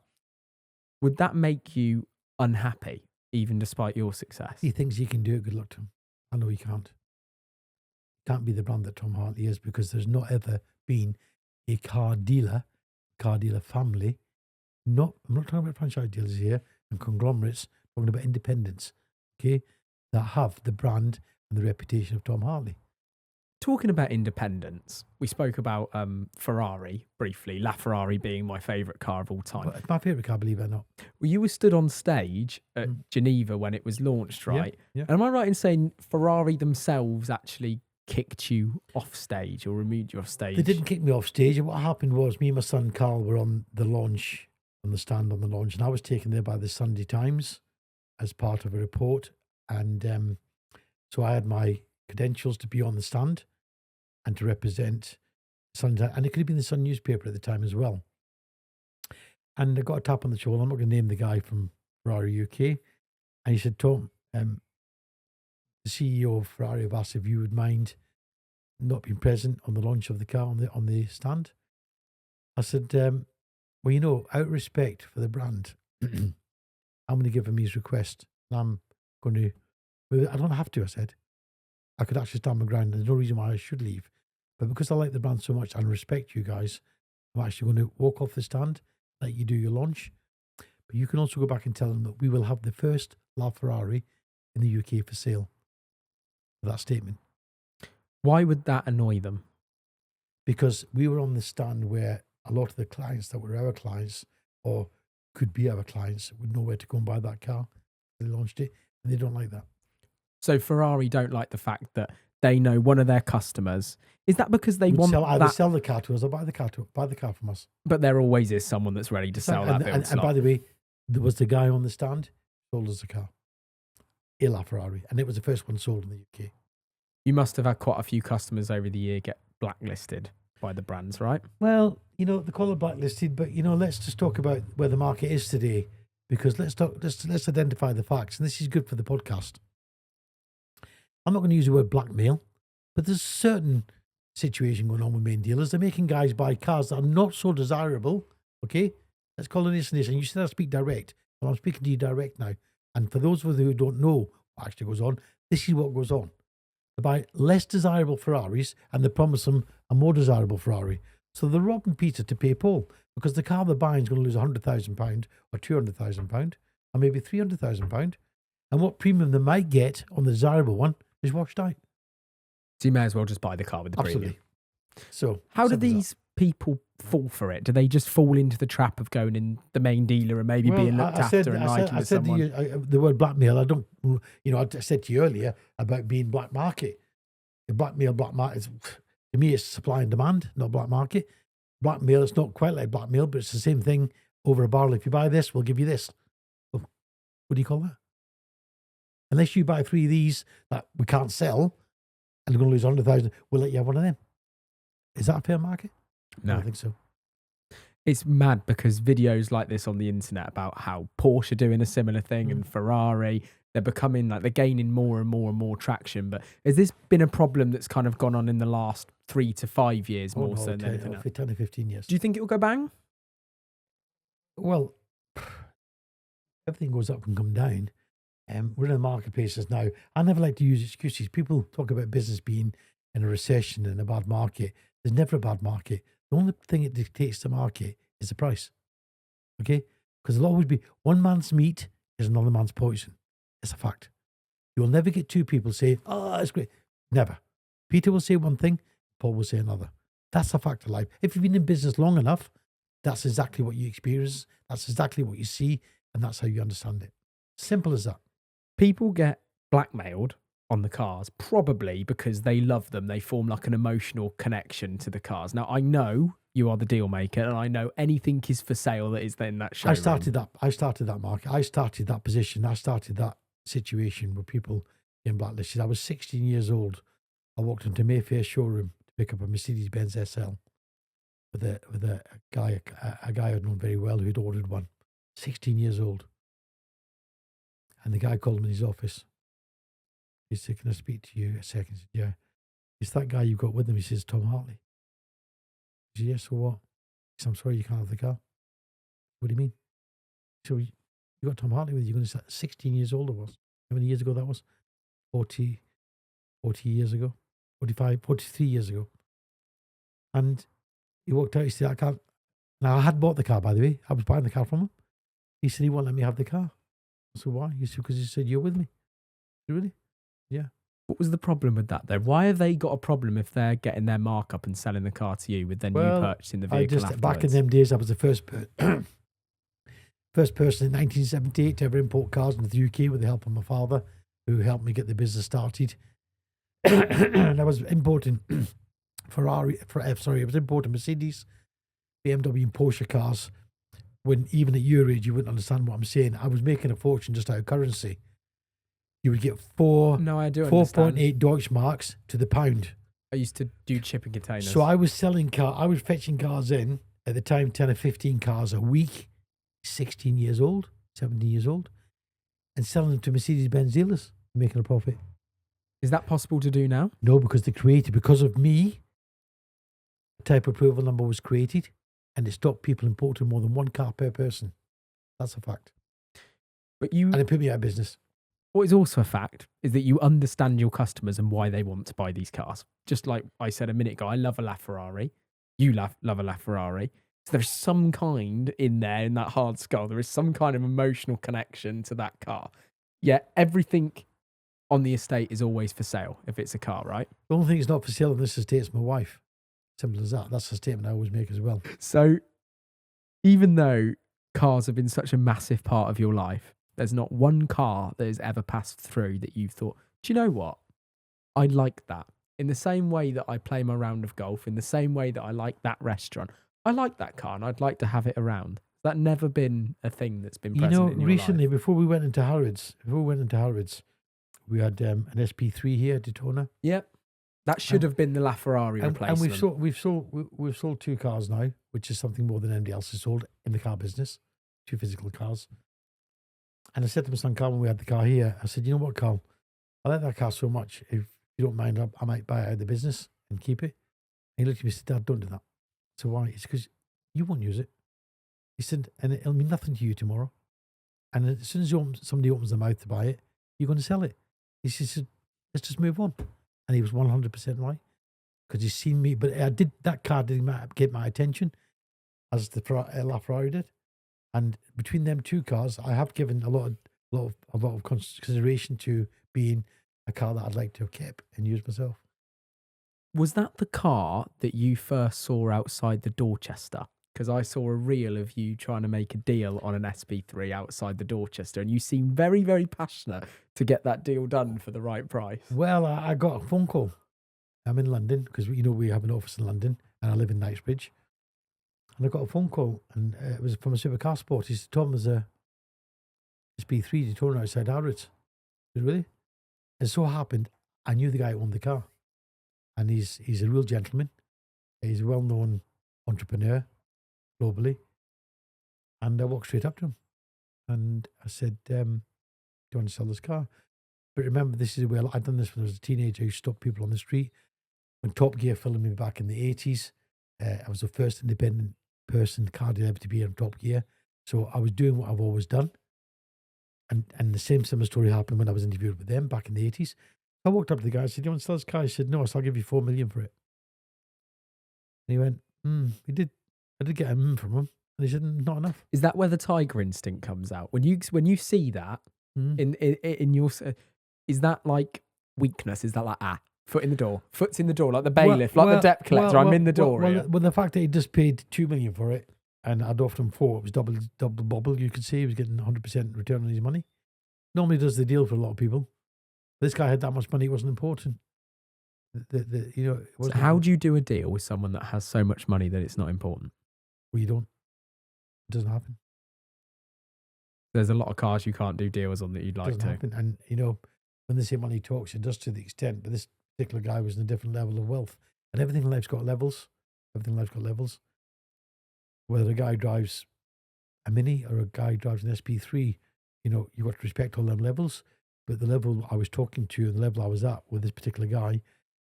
[SPEAKER 1] Would that make you unhappy, even despite your success?
[SPEAKER 2] He thinks he can do it, good luck to him. I know he can't. Can't be the brand that Tom Hartley is because there's not ever been a car dealer family. I'm not talking about franchise dealers here and conglomerates, I'm talking about independents, okay, that have the brand and the reputation of Tom Hartley.
[SPEAKER 1] Talking about independence, we spoke about Ferrari briefly, LaFerrari being my favourite car of all time.
[SPEAKER 2] But it's my favourite car, believe it or not.
[SPEAKER 1] Well, you were stood on stage at Geneva when it was launched, right?
[SPEAKER 2] Yeah.
[SPEAKER 1] And am I right in saying Ferrari themselves actually kicked you off stage or removed you off stage?
[SPEAKER 2] They didn't kick me off stage. And what happened was me and my son Carl were on the launch, on the stand on the launch, and I was taken there by the Sunday Times as part of a report. And so I had my credentials to be on the stand and to represent Sunday, and it could have been the Sun newspaper at the time as well. And I got a tap on the shoulder. I'm not going to name the guy from Ferrari UK. And he said, Tom, the CEO of Ferrari have asked if you would mind not being present on the launch of the car on the stand. I said, well, you know, out of respect for the brand, I'm going to give him his request. And I'm going to, I don't have to, I said. I could actually stand my ground. There's no reason why I should leave. But because I like the brand so much and respect you guys, I'm actually going to walk off the stand, let you do your launch. But you can also go back and tell them that we will have the first LaFerrari in the UK for sale. For that statement.
[SPEAKER 1] Why would that annoy them?
[SPEAKER 2] Because we were on the stand where a lot of the clients that were our clients or could be our clients would know where to go and buy that car. They launched it and they don't like that.
[SPEAKER 1] So Ferrari don't like the fact that they know one of their customers. Is that because they want
[SPEAKER 2] either
[SPEAKER 1] that?
[SPEAKER 2] sell the car to us or buy the car from us.
[SPEAKER 1] But there always is someone that's ready to sell that build
[SPEAKER 2] and
[SPEAKER 1] slot.
[SPEAKER 2] by the way, there was the guy on the stand sold us a car. A LaFerrari. And it was the first one sold in the UK.
[SPEAKER 1] You must have had quite a few customers over the year get blacklisted by the brands, right?
[SPEAKER 2] Well, you know, they call it blacklisted, but you know, let's just talk about where the market is today, because let's identify the facts, and this is good for the podcast. I'm not going to use the word blackmail, but there's a certain situation going on with main dealers. They're making guys buy cars that are not so desirable. Okay, let's call it this and this. And you said I speak direct, well, I'm speaking to you direct now. And for those of you who don't know what actually goes on, this is what goes on. They buy less desirable Ferraris and they promise them a more desirable Ferrari. So they're robbing Peter to pay Paul, because the car they're buying is going to lose £100,000 or £200,000 or maybe £300,000. And what premium they might get on the desirable one is washed out.
[SPEAKER 1] So you may as well just buy the car with the
[SPEAKER 2] Absolutely.
[SPEAKER 1] premium.
[SPEAKER 2] So
[SPEAKER 1] how do these people fall for it? Do they just fall into the trap of going in the main dealer and maybe being looked after and liking to someone?
[SPEAKER 2] I said the word blackmail. I don't, you know, I said to you earlier about being black market. The black market, to me, it's supply and demand, not black market. Blackmail, it's not quite like blackmail, but it's the same thing over a barrel. If you buy this, we'll give you this. Well, what do you call that? Unless you buy 3 of these that we can't sell and we're going to lose 100,000, we'll let you have one of them. Is that a fair market?
[SPEAKER 1] No.
[SPEAKER 2] I don't think so.
[SPEAKER 1] It's mad because videos like this on the internet about how Porsche are doing a similar thing and Ferrari, they're becoming like, they're gaining more and more and more traction. But has this been a problem that's kind of gone on in the last 3 to 5 years more so than anything else?
[SPEAKER 2] 10 or 15 years.
[SPEAKER 1] Do you think it will go bang?
[SPEAKER 2] Well, everything goes up and come down. We're in the marketplaces now. I never like to use excuses. People talk about business being in a recession and a bad market. There's never a bad market. The only thing that dictates the market is the price. Okay? Because there'll always be one man's meat is another man's poison. It's a fact. You'll never get 2 people say, oh, that's great. Never. Peter will say one thing, Paul will say another. That's a fact of life. If you've been in business long enough, that's exactly what you experience. That's exactly what you see. And that's how you understand it. Simple as that.
[SPEAKER 1] People get blackmailed on the cars probably because they love them. They form like an emotional connection to the cars. Now, I know you are the deal maker and I know anything is for sale that is in that showroom.
[SPEAKER 2] I started that market. I started that position. I started that situation where people getting blacklisted. I was 16 years old. I walked into Mayfair showroom to pick up a Mercedes-Benz SL with a guy I'd known very well who'd ordered one. 16 years old. And the guy called him in his office. He said, can I speak to you a second? I said, yeah. It's that guy you've got with him. He says, Tom Hartley. I said, yes, so what? He said, I'm sorry, you can't have the car. What do you mean? So you got Tom Hartley with you. You're going to say 16 years old it was. How many years ago that was? 40 years ago. 43 years ago. And he walked out. He said, I can't. Now, I had bought the car, by the way. I was buying the car from him. He said, he won't let me have the car. So why? He said, because he said, you're with me. Really? Yeah. What
[SPEAKER 1] was the problem with that though? Why have they got a problem if they're getting their markup and selling the car to you with then you purchasing the vehicle afterwards?
[SPEAKER 2] Back in them days, I was the first person in 1978 to ever import cars into the UK with the help of my father, who helped me get the business started. And I was importing I was importing Mercedes, BMW and Porsche cars. When even at your age, you wouldn't understand what I'm saying. I was making a fortune just out of currency. You would get 4.8 Deutschmarks to the pound.
[SPEAKER 1] I used to do shipping containers.
[SPEAKER 2] So I was fetching cars in at the time, 10 or 15 cars a week, 16 years old, 17 years old. and selling them to Mercedes-Benz dealers, making a profit.
[SPEAKER 1] Is that possible to do now?
[SPEAKER 2] No, because they created, because of me, type approval number was created, and it stopped people importing more than one car per person. That's a fact.
[SPEAKER 1] But you,
[SPEAKER 2] And it put me out of business.
[SPEAKER 1] what is also a fact is that you understand your customers and why they want to buy these cars. Just like I said a minute ago, I love a LaFerrari. You love a LaFerrari. So there's some kind in there, in that hard skull, there is some kind of emotional connection to that car. Yet everything on the estate is always for sale if it's a car, right?
[SPEAKER 2] The only thing that's not for sale on this estate is my wife. Simple as that. That's a statement I always make as well.
[SPEAKER 1] So even though cars have been such a massive part of your life, there's not one car that has ever passed through that you've thought, do you know what? I like that. In the same way that I play my round of golf, in the same way that I like that restaurant, I like that car and I'd like to have it around. Has that never been a thing that's been present in your
[SPEAKER 2] recently,
[SPEAKER 1] life?
[SPEAKER 2] before we went into Harrods, we had an SP3 here, Daytona.
[SPEAKER 1] Yep. That should have been the LaFerrari replacement.
[SPEAKER 2] And we've sold 2 cars now, which is something more than anybody else has sold in the car business. 2 physical cars. And I said to my son Carl when we had the car here, I said, you know what, Carl, I like that car so much. If you don't mind, I might buy it out of the business and keep it. And he looked at me and said, Dad, don't do that. So why? It's because you won't use it. He said, and it'll mean nothing to you tomorrow. And as soon as somebody opens their mouth to buy it, you're going to sell it. He said, let's just move on. And he was 100% right, because he's seen me. But that car didn't get my attention as the LaFerrari did. And between them 2 cars, I have given a lot of consideration to being a car that I'd like to have kept and used myself.
[SPEAKER 1] Was that the car that you first saw outside the Dorchester? Because I saw a reel of you trying to make a deal on an SP3 outside the Dorchester, and you seemed very, very passionate to get that deal done for the right price.
[SPEAKER 2] Well, I got a phone call. I'm in London because we have an office in London, and I live in Knightsbridge. And I got a phone call, and it was from a Supercar Sport. He said, Tom, there's a SP3 Daytona outside Harrods. I said, really? And so happened, I knew the guy who owned the car. And he's a real gentleman. He's a well-known entrepreneur globally. And I walked straight up to him. And I said, do you want to sell this car? But remember, this is where I'd done this when I was a teenager. I used to stop people on the street. When Top Gear filmed me back in the 80s, I was the first independent person, car dealer to be on Top Gear. So I was doing what I've always done. And the same similar story happened when I was interviewed with them back in the 80s. I walked up to the guy and said, do you want to sell this car? He said, no, so I'll give you $4 million for it. And he went, I did get a from him. And he said, not enough.
[SPEAKER 1] Is that where the tiger instinct comes out? When you see that in your, is that like weakness? Is that like, foot's in the door, like the bailiff, the debt collector, I'm in the door.
[SPEAKER 2] Well, the fact that he just paid $2 million for it and I'd offered him 4, it was double bubble. You could see he was getting 100% return on his money. Normally does the deal for a lot of people. This guy had that much money, it wasn't important.
[SPEAKER 1] So how do you do a deal with someone that has so much money that it's not important?
[SPEAKER 2] Well, you don't. It doesn't happen.
[SPEAKER 1] There's a lot of cars you can't do deals on that you'd like to.
[SPEAKER 2] Happen. And, when they say money talks, it does to the extent, but this particular guy was in a different level of wealth. And everything in life's got levels. Whether a guy drives a Mini or a guy drives an SP3, you've got to respect all them levels. But the level I was talking to and the level I was at with this particular guy,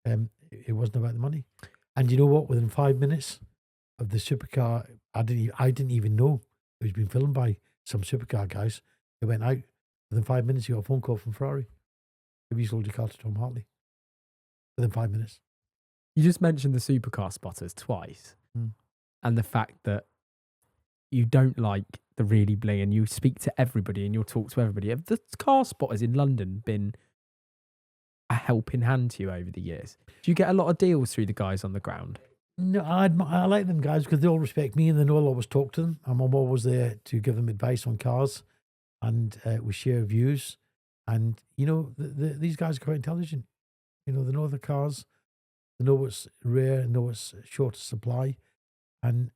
[SPEAKER 2] it wasn't about the money. And you know what? Within 5 minutes of the Supercar, I didn't even know it was being filmed by some Supercar guys. It went out. Within 5 minutes, you got a phone call from Ferrari. Have you sold your car to Tom Hartley? Within 5 minutes.
[SPEAKER 1] You just mentioned the Supercar spotters twice, and the fact that you don't like the really bling, and you speak to everybody and you'll talk to everybody. Have the car spotters in London been a helping hand to you over the years? Do you get a lot of deals through the guys on the ground?
[SPEAKER 2] No, I like them guys because they all respect me and they know I'll always talk to them. I'm always there to give them advice on cars, and we share views. And, these guys are quite intelligent. They know the cars, they know what's rare, know what's short of supply. And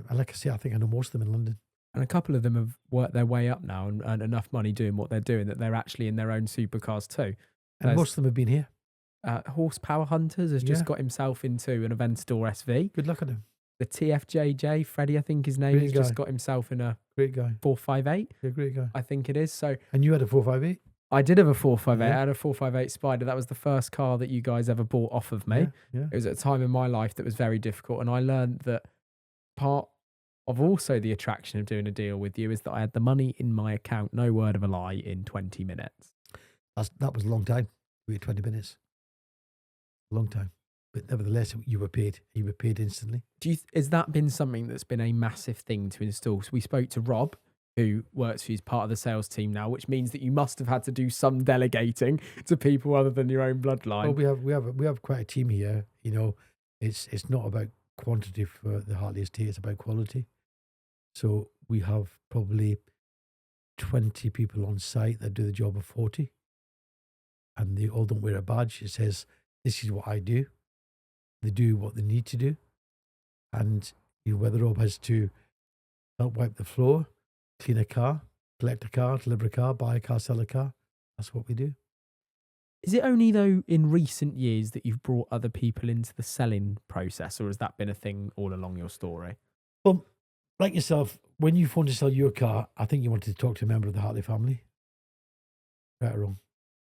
[SPEAKER 2] like I say, I think I know most of them in London.
[SPEAKER 1] And a couple of them have worked their way up now and earned enough money doing what they're doing that they're actually in their own supercars too.
[SPEAKER 2] And most of them have been here.
[SPEAKER 1] Horsepower Hunters has just got himself into an Aventador SV.
[SPEAKER 2] Good luck at him.
[SPEAKER 1] the TFJJ, Freddie, I think his name.
[SPEAKER 2] Great
[SPEAKER 1] He's
[SPEAKER 2] guy.
[SPEAKER 1] just got himself in a
[SPEAKER 2] Great guy.
[SPEAKER 1] 458,
[SPEAKER 2] Yeah, great guy.
[SPEAKER 1] I think it is. So
[SPEAKER 2] And you had a 458?
[SPEAKER 1] I did have a 458.
[SPEAKER 2] Yeah.
[SPEAKER 1] I had a 458 Spider. That was the first car that you guys ever bought off of me.
[SPEAKER 2] Yeah.
[SPEAKER 1] It was at a time in my life that was very difficult. And I learned that part of also the attraction of doing a deal with you is that I had the money in my account, no word of a lie, in 20 minutes.
[SPEAKER 2] That was a long time. We had 20 minutes. Long time. But nevertheless, you were paid. You were paid instantly.
[SPEAKER 1] Has that been something that's been a massive thing to install? So we spoke to Rob, who works for you as part of the sales team now, which means that you must have had to do some delegating to people other than your own bloodline.
[SPEAKER 2] Well, we have quite a team here. You know, it's not about quantity for the Hartley estate, it's about quality. So we have probably 20 people on site that do the job of 40. And they all don't wear a badge. It says, this is what I do. They do what they need to do. And whether Rob has to help wipe the floor, clean a car, collect a car, deliver a car, buy a car, sell a car, that's what we do.
[SPEAKER 1] Is it only, though, in recent years that you've brought other people into the selling process, or has that been a thing all along your story?
[SPEAKER 2] Well, like yourself, when you phoned to sell your car, I think you wanted to talk to a member of the Hartley family. Right or wrong?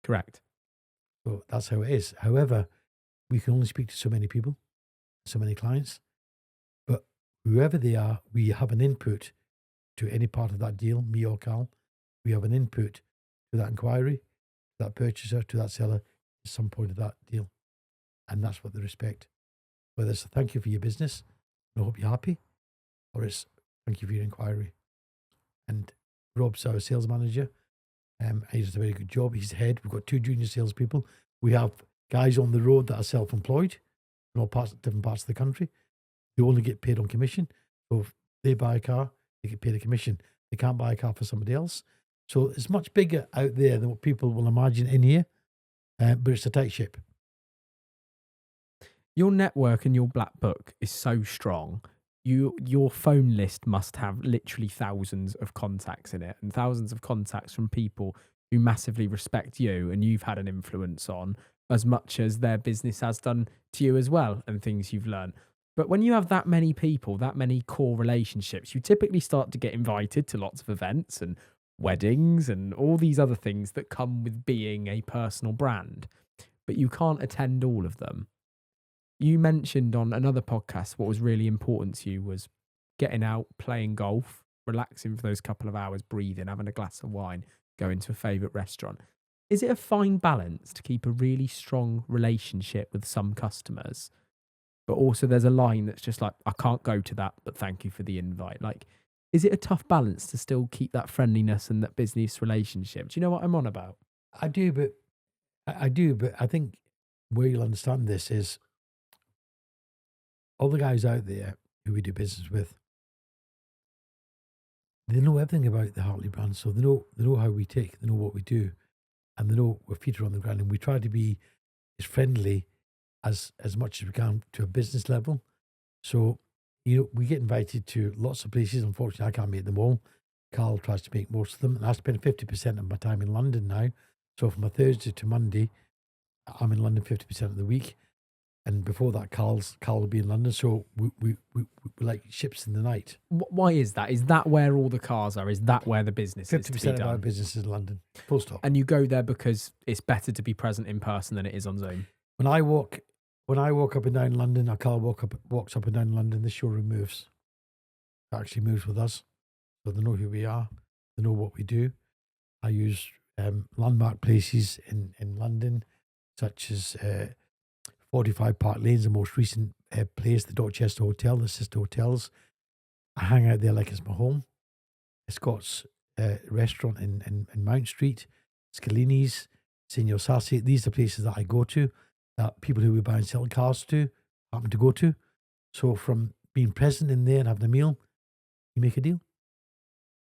[SPEAKER 1] Correct.
[SPEAKER 2] So that's how it is. However, we can only speak to so many people, so many clients. But whoever they are, we have an input to any part of that deal, me or Carl. We have an input to that inquiry, to that purchaser, to that seller at some point of that deal. And that's what they respect. Whether it's a thank you for your business, I hope you're happy, or it's thank you for your inquiry. And Rob's our sales manager. He does a very good job. He's the head. We've got 2 junior salespeople. We have guys on the road that are self-employed in all different parts of the country. They only get paid on commission. So if they buy a car, they get paid a commission. They can't buy a car for somebody else. So it's much bigger out there than what people will imagine in here, but it's a tight ship.
[SPEAKER 1] Your network and your black book is so strong. Your phone list must have literally thousands of contacts in it, and thousands of contacts from people who massively respect you and you've had an influence on, as much as their business has done to you as well, and things you've learned. But when you have that many people, that many core relationships, you typically start to get invited to lots of events and weddings and all these other things that come with being a personal brand. But you can't attend all of them. You mentioned on another podcast what was really important to you was getting out, playing golf, relaxing for those couple of hours, breathing, having a glass of wine, going to a favourite restaurant. Is it a fine balance to keep a really strong relationship with some customers, but also there's a line that's just like, I can't go to that, but thank you for the invite? Like, is it a tough balance to still keep that friendliness and that business relationship? Do you know what I'm on about?
[SPEAKER 2] I do, but I think where you'll understand this is all the guys out there who we do business with, they know everything about the Hartley brand. So they know how we take, they know what we do, and they know we're feet are on the ground, and we try to be as friendly as much as we can to a business level. So, we get invited to lots of places. Unfortunately, I can't make them all. Carl tries to make most of them, and I spend 50% of my time in London now. So from a Thursday to Monday, I'm in London 50% of the week. And before that, Carl will be in London. So we like ships in the night.
[SPEAKER 1] Why is that? Is that where all the cars are? Is that where the business is to be
[SPEAKER 2] 50% of
[SPEAKER 1] done?
[SPEAKER 2] our business is in London. Full stop.
[SPEAKER 1] And you go there because it's better to be present in person than it is on Zoom?
[SPEAKER 2] When I walk up and down London, or Carl walks up and down London, the showroom moves. It actually moves with us. So they know who we are. They know what we do. I use landmark places in London, such as 45 Park Lane's the most recent place, the Dorchester Hotel, the sister hotels. I hang out there like it's my home. Scott's restaurant in Mount Street, Scalini's, Signor Sassi. These are places that I go to, that people who we buy and sell cars to happen to go to. So from being present in there and having a meal, you make a deal.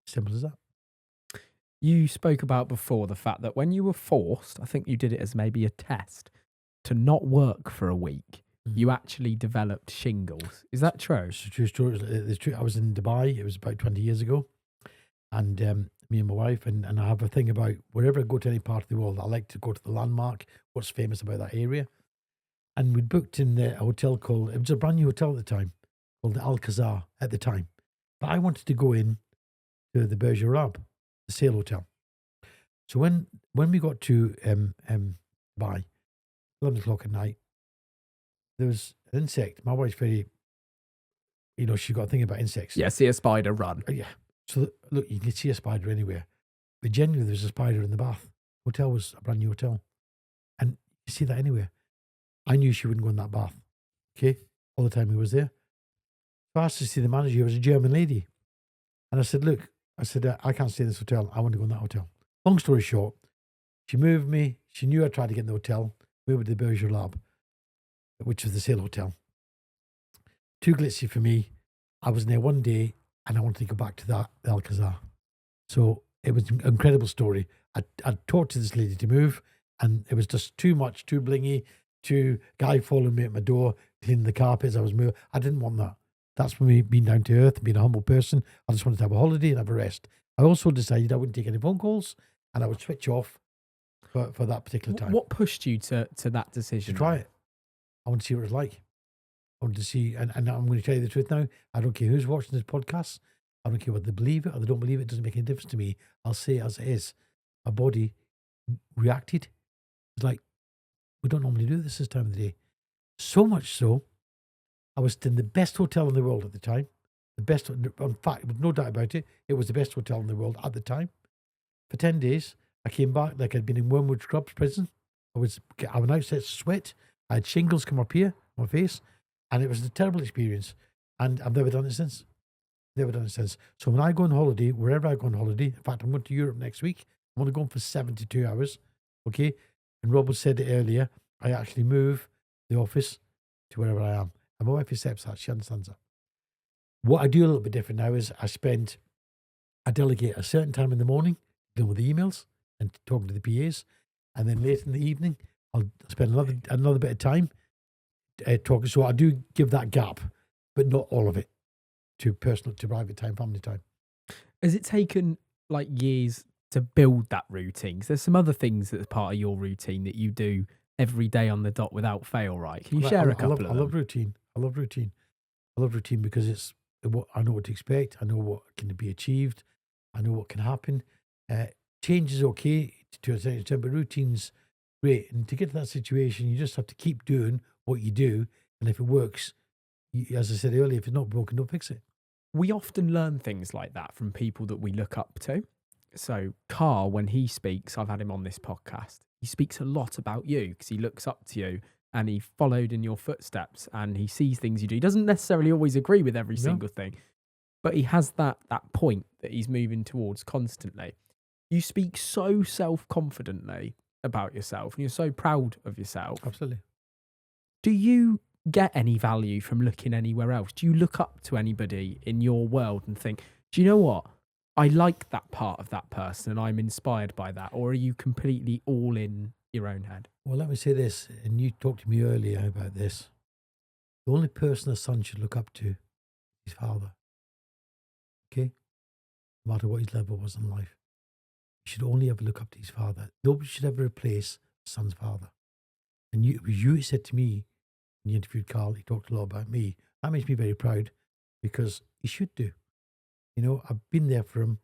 [SPEAKER 2] Simple as that.
[SPEAKER 1] You spoke about before the fact that when you were forced, I think you did it as maybe a test, to not work for a week, you actually developed shingles. Is that true?
[SPEAKER 2] It's a true story. It's true. I was in Dubai. It was about 20 years ago. And me and my wife, and I have a thing about wherever I go to any part of the world, I like to go to the landmark, what's famous about that area. And we'd booked in a hotel it was a brand new hotel at the time, called the Alcazar at the time. But I wanted to go in to the Berger Lab, the sail hotel. So when we got to by 11 o'clock at night, there was an insect. My wife's very, she's got a thing about insects.
[SPEAKER 1] Yeah, see a spider, run.
[SPEAKER 2] Yeah. So look, you can see a spider anywhere. But genuinely, there's a spider in the bath. Hotel was a brand new hotel. And you see that anywhere. I knew she wouldn't go in that bath. Okay? All the time he was there. So I asked to see the manager. It was a German lady. And I said, look, I can't stay in this hotel. I want to go in that hotel. Long story short, she moved me. She knew I tried to get in the hotel. Moved to the Berger Lab, which was the sail hotel. Too glitzy for me. I was in there one day and I wanted to go back to the Alcazar. So it was an incredible story. I talked to this lady to move, and it was just too much, too blingy, too guy following me at my door, cleaning the carpets. I was moving. I didn't want that. That's for me being down to earth, being a humble person. I just wanted to have a holiday and have a rest. I also decided I wouldn't take any phone calls and I would switch off for that particular time.
[SPEAKER 1] What pushed you to that decision?
[SPEAKER 2] To try it. I want to see what it's like. I want to see, and I'm going to tell you the truth now. I don't care who's watching this podcast. I don't care whether they believe it or they don't believe it. It doesn't make any difference to me. I'll say it as it is. My body reacted. It's like, we don't normally do this time of the day. So much so, I was in the best hotel in the world at the time. The best, in fact, with no doubt about it, it was the best hotel in the world at the time. For 10 days, I came back like I'd been in Wormwood Scrubs prison. I was outside sweat. I had shingles come up here on my face. And it was a terrible experience. And I've never done it since. Never done it since. So when I go on holiday, wherever I go on holiday, in fact, I'm going to Europe next week. I'm going to go on for 72 hours. Okay? And Robert said it earlier. I actually move the office to wherever I am. And my wife accepts that. She understands that. What I do a little bit different now is I delegate a certain time in the morning, dealing with the emails and talking to the PAs. And then late in the evening, I'll spend another bit of time talking. So I do give that gap, but not all of it, to private time, family time.
[SPEAKER 1] Has it taken like years to build that routine? 'Cause there's some other things that's part of your routine that you do every day on the dot without fail, right? Can you share a couple of them?
[SPEAKER 2] I love routine. I love routine because it's what I know what to expect. I know what can be achieved. I know what can happen. Change is okay to a certain extent, but routine's great. And to get to that situation, you just have to keep doing what you do. And if it works, as I said earlier, if it's not broken, don't fix it.
[SPEAKER 1] We often learn things like that from people that we look up to. So Carl, when he speaks, I've had him on this podcast, he speaks a lot about you because he looks up to you and he followed in your footsteps and he sees things you do. He doesn't necessarily always agree with every single thing, but he has that point that he's moving towards constantly. You speak so self-confidently about yourself and you're so proud of yourself.
[SPEAKER 2] Absolutely.
[SPEAKER 1] Do you get any value from looking anywhere else? Do you look up to anybody in your world and think, do you know what? I like that part of that person and I'm inspired by that. Or are you completely all in your own head?
[SPEAKER 2] Well, let me say this, and you talked to me earlier about this. The only person a son should look up to is his father. Okay? No matter what his level was in life. He should only ever look up to his father. Nobody should ever replace a son's father. And you said to me, when you interviewed Carl, he talked a lot about me. That makes me very proud because he should do. You know, I've been there for him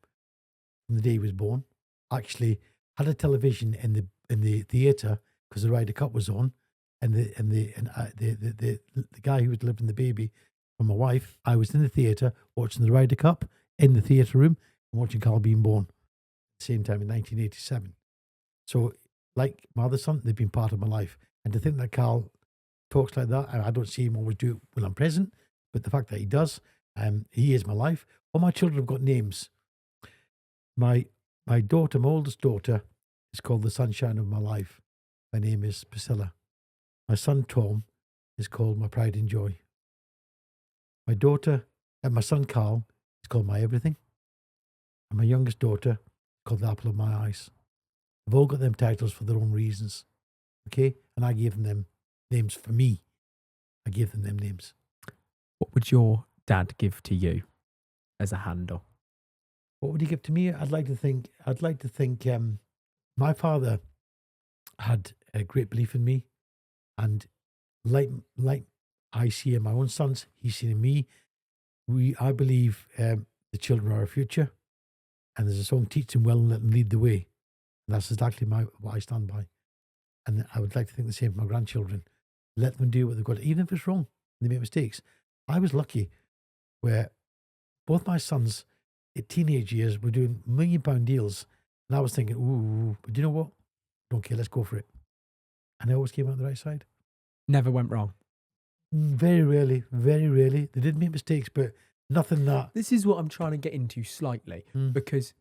[SPEAKER 2] from the day he was born. Actually, had a television in the theatre because the Ryder Cup was on, and the guy who was delivering the baby from my wife, I was in the theatre watching the Ryder Cup in the theatre room and watching Carl being born at the same time in 1987. So, like my other son, they've been part of my life. And to think that Carl talks like that, and I don't see him always do it when I'm present, but the fact that he does, he is my life. All my children have got names. My daughter, my oldest daughter, is called the sunshine of my life. My name is Priscilla. My son, Tom, is called my pride and joy. My daughter, and my son, Carl, is called my everything. And my youngest daughter is called the apple of my eyes. They've all got them titles for their own reasons. Okay? And I gave them names for me. I gave them names.
[SPEAKER 1] What would your dad give to you as a handle?
[SPEAKER 2] What would he give to me? I'd like to think my father had a great belief in me, and like I see in my own sons, he's seen in me, I believe the children are our future, and there's a song, teach them well and let them lead the way. And that's exactly what I stand by. And I would like to think the same for my grandchildren. Let them do what they've got, even if it's wrong, they make mistakes. I was lucky where both my sons at teenage years were doing £1 million deals. And I was thinking, ooh, but you know what? Don't care, let's go for it. And they always came out the right side.
[SPEAKER 1] Never went wrong.
[SPEAKER 2] Very rarely. They did make mistakes, but nothing that.
[SPEAKER 1] This is what I'm trying to get into slightly, because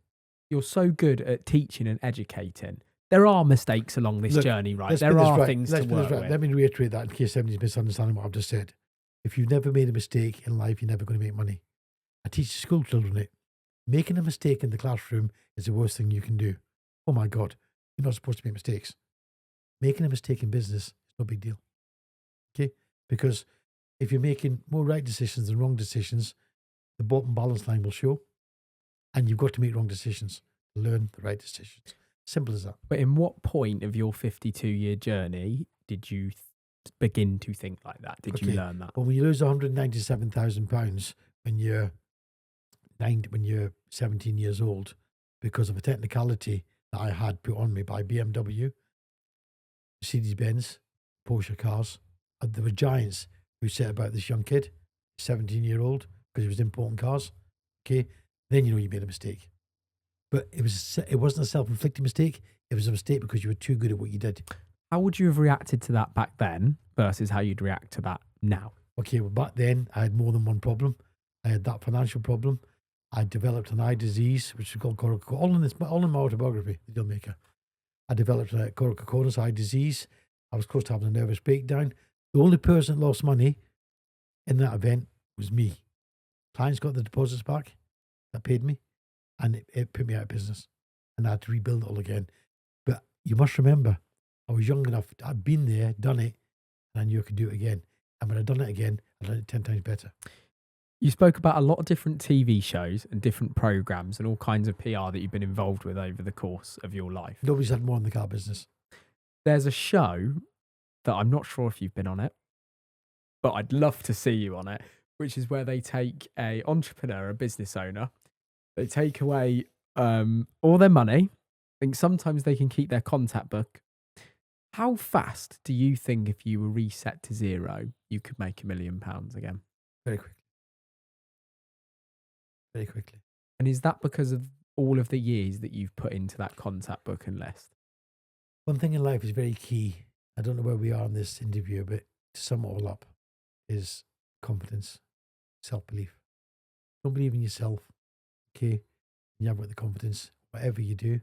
[SPEAKER 1] you're so good at teaching and educating. There are mistakes along this journey, right? There are things to work with.
[SPEAKER 2] Let me reiterate that in case somebody's misunderstanding what I've just said. If you've never made a mistake in life, you're never going to make money. I teach school children it. Making a mistake in the classroom is the worst thing you can do. Oh my God, you're not supposed to make mistakes. Making a mistake in business is no big deal. Okay? Because if you're making more right decisions than wrong decisions, the bottom balance line will show. And you've got to make wrong decisions to learn the right decisions. Simple as that.
[SPEAKER 1] But in what point of your 52-year journey did you begin to think like that? Did you learn that?
[SPEAKER 2] Well, when you lose £197,000 when you're 17 years old because of a technicality that I had put on me by BMW, Mercedes-Benz, Porsche cars, there were giants who said about this young kid, 17-year-old, because he was importing cars. Okay, then you know you made a mistake. But it wasn't a self-inflicted mistake. It was a mistake because you were too good at what you did.
[SPEAKER 1] How would you have reacted to that back then versus how you'd react to that now?
[SPEAKER 2] Okay, well, back then I had more than one problem. I had that financial problem. I developed an eye disease, which is called all in my autobiography, The Dealmaker. I developed a Coracoconus eye disease. I was close to having a nervous breakdown. The only person that lost money in that event was me. Clients got the deposits back that paid me, and it put me out of business. And I had to rebuild it all again. But you must remember, I was young enough. I'd been there, done it, and I knew I could do it again. And when I'd done it again, I'd done it 10 times better.
[SPEAKER 1] You spoke about a lot of different TV shows and different programs and all kinds of PR that you've been involved with over the course of your life.
[SPEAKER 2] Nobody's had more in the car business.
[SPEAKER 1] There's a show that I'm not sure if you've been on it, but I'd love to see you on it, which is where they take a entrepreneur, a business owner, they take away all their money. I think sometimes they can keep their contact book. How fast do you think if you were reset to zero, you could make £1 million again?
[SPEAKER 2] Very quickly. Very quickly.
[SPEAKER 1] And is that because of all of the years that you've put into that contact book and list?
[SPEAKER 2] One thing in life is very key. I don't know where we are in this interview, but to sum it all up is confidence, self-belief. Don't believe in yourself, okay? You have got the confidence, whatever you do.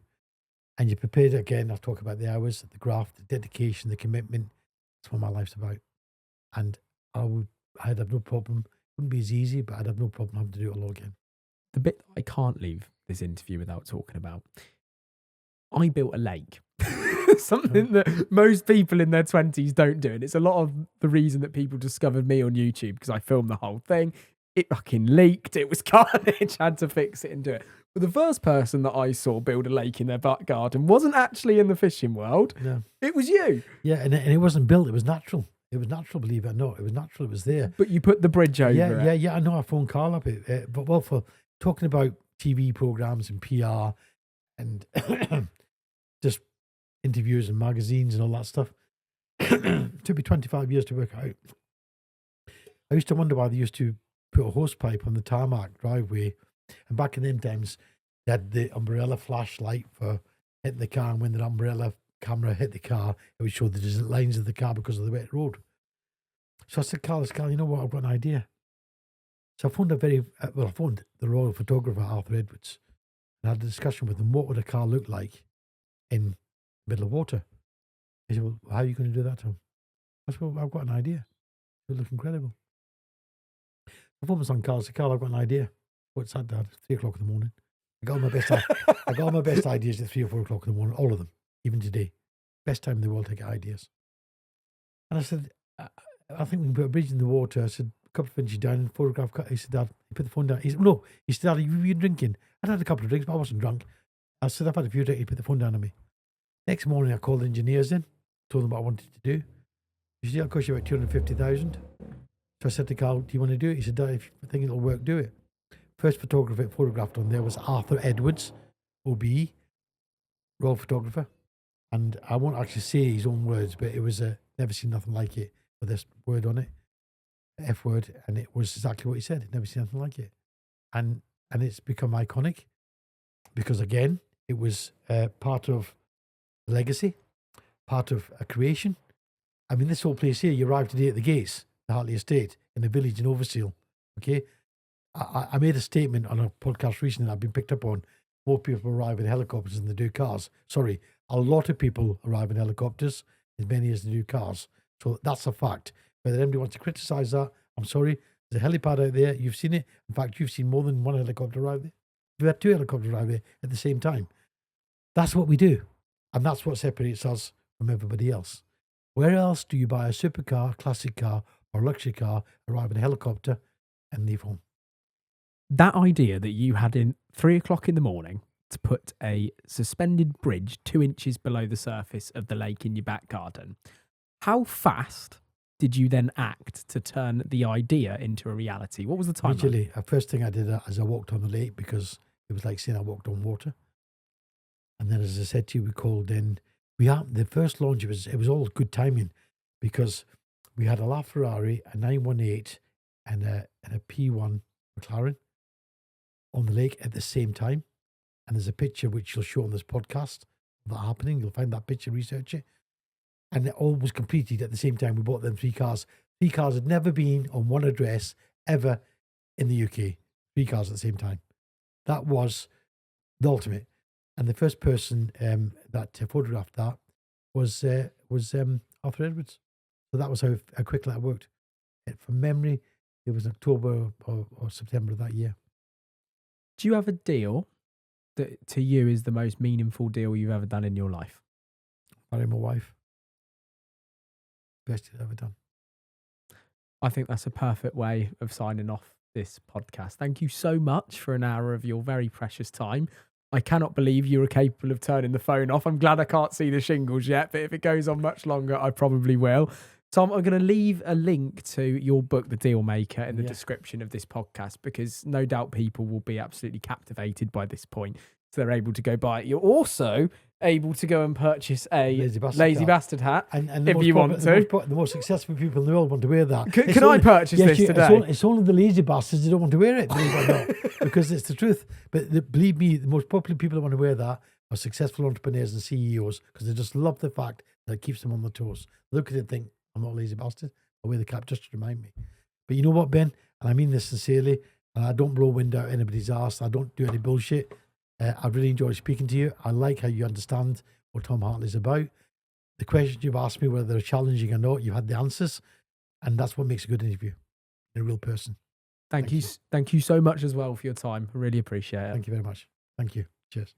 [SPEAKER 2] And you're prepared, again, I'll talk about the hours, the graft, the dedication, the commitment. That's what my life's about. And I'd have no problem. It wouldn't be as easy, but I'd have no problem having to do it all again.
[SPEAKER 1] The bit that I can't leave this interview without talking about, I built a lake. Something that most people in their 20s don't do. And it's a lot of the reason that people discovered me on YouTube, because I filmed the whole thing. It fucking leaked. It was carnage. Had to fix it and do it. But the first person that I saw build a lake in their back garden wasn't actually in the fishing world. No. It was you.
[SPEAKER 2] Yeah, and it wasn't built. It was natural. It was natural, believe it or not. It was natural. It was there.
[SPEAKER 1] But you put the bridge over it.
[SPEAKER 2] Yeah. I know. I phoned Carl up. But for talking about TV programs and PR and just interviews and magazines and all that stuff, it took me 25 years to work out. I used to wonder why they used to put a hose pipe on the tarmac driveway. And back in them times, they had the umbrella flashlight for hitting the car. And when the umbrella camera hit the car, it would show the distant lines of the car because of the wet road. So I said, Carl, you know what? I've got an idea. So I phoned I phoned the royal photographer, Arthur Edwards, and I had a discussion with him. What would a car look like in the middle of water? He said, well, how are you going to do that, Tom? I said, well, I've got an idea. It would look incredible. I phoned my son Carl. I said, Carl, I've got an idea. What's that, Dad? It's 3 o'clock in the morning. I got all my best ideas at 3 or 4 o'clock in the morning, all of them, even today. Best time in the world to get ideas. And I said, I think we can put a bridge in the water. I said, a couple of inches down and photograph. He said, Dad, he put the phone down. He said, no. He said, Dad, have you been drinking? I'd had a couple of drinks, but I wasn't drunk. I said, I've had a few drinks. He put the phone down on me. Next morning, I called the engineers in, told them what I wanted to do. He said, it'll cost you about 250,000. So I said to Carl, do you want to do it? He said, if you think it'll work, do it. First photographer photographed on there was Arthur Edwards, OBE, Royal Photographer. And I won't actually say his own words, but it was never seen nothing like it with this word on it, F word. And it was exactly what he said. Never seen nothing like it. And it's become iconic because, again, it was part of the legacy, part of a creation. I mean, this whole place here, you arrived today at the gates, the Hartley Estate, in a village in Overseal, okay? I made a statement on a podcast recently that I've been picked up on. More people arrive in helicopters than they do cars. Sorry, a lot of people arrive in helicopters as many as they do cars. So that's a fact. Whether anybody wants to criticise that, I'm sorry. There's a helipad out there. You've seen it. In fact, you've seen more than one helicopter arrive there. We've had 2 helicopters arrive there at the same time. That's what we do. And that's what separates us from everybody else. Where else do you buy a supercar, classic car, or luxury car, arrive in a helicopter, and leave home?
[SPEAKER 1] That idea that you had in 3 o'clock in the morning to put a suspended bridge 2 inches below the surface of the lake in your back garden, how fast did you then act to turn the idea into a reality? What was the timeline?
[SPEAKER 2] Immediately, the first thing I did as I walked on the lake, because it was like saying I walked on water. And then, as I said to you, we called in. The first launch, it was all good timing because we had a LaFerrari, a 918, and a P1 McLaren on the lake at the same time. And there's a picture which you'll show on this podcast of that happening. You'll find that picture, research it. And it all was completed at the same time. We bought them 3 cars. 3 cars had never been on one address ever in the UK. 3 cars at the same time. That was the ultimate. And the first person that photographed that was Arthur Edwards. So that was how quickly that worked. From memory, it was October or September of that year.
[SPEAKER 1] Do you have a deal that to you is the most meaningful deal you've ever done in your life?
[SPEAKER 2] Marrying my wife. Best deal I've ever done.
[SPEAKER 1] I think that's a perfect way of signing off this podcast. Thank you so much for an hour of your very precious time. I cannot believe you were capable of turning the phone off. I'm glad I can't see the shingles yet, but if it goes on much longer, I probably will. Tom, I'm going to leave a link to your book, The Dealmaker, in the description of this podcast, because no doubt people will be absolutely captivated by this point. So they're able to go buy it. You're also able to go and purchase a Lazy Bastard hat
[SPEAKER 2] and
[SPEAKER 1] if you want to.
[SPEAKER 2] The most successful people in the world want to wear that.
[SPEAKER 1] Can I purchase this today?
[SPEAKER 2] It's only the lazy bastards who don't want to wear it, believe it or not, because it's the truth. But believe me, the most popular people that want to wear that are successful entrepreneurs and CEOs, because they just love the fact that it keeps them on their toes. Look at it and think, I'm not a lazy bastard. I wear the cap just to remind me. But you know what, Ben? And I mean this sincerely, and I don't blow wind out anybody's ass. I don't do any bullshit. I really enjoyed speaking to you. I like how you understand what Tom Hartley's about. The questions you've asked me, whether they're challenging or not, you had the answers. And that's what makes a good interview. You're a real person.
[SPEAKER 1] Thank you so much as well for your time. I really appreciate it.
[SPEAKER 2] Thank you very much. Thank you. Cheers.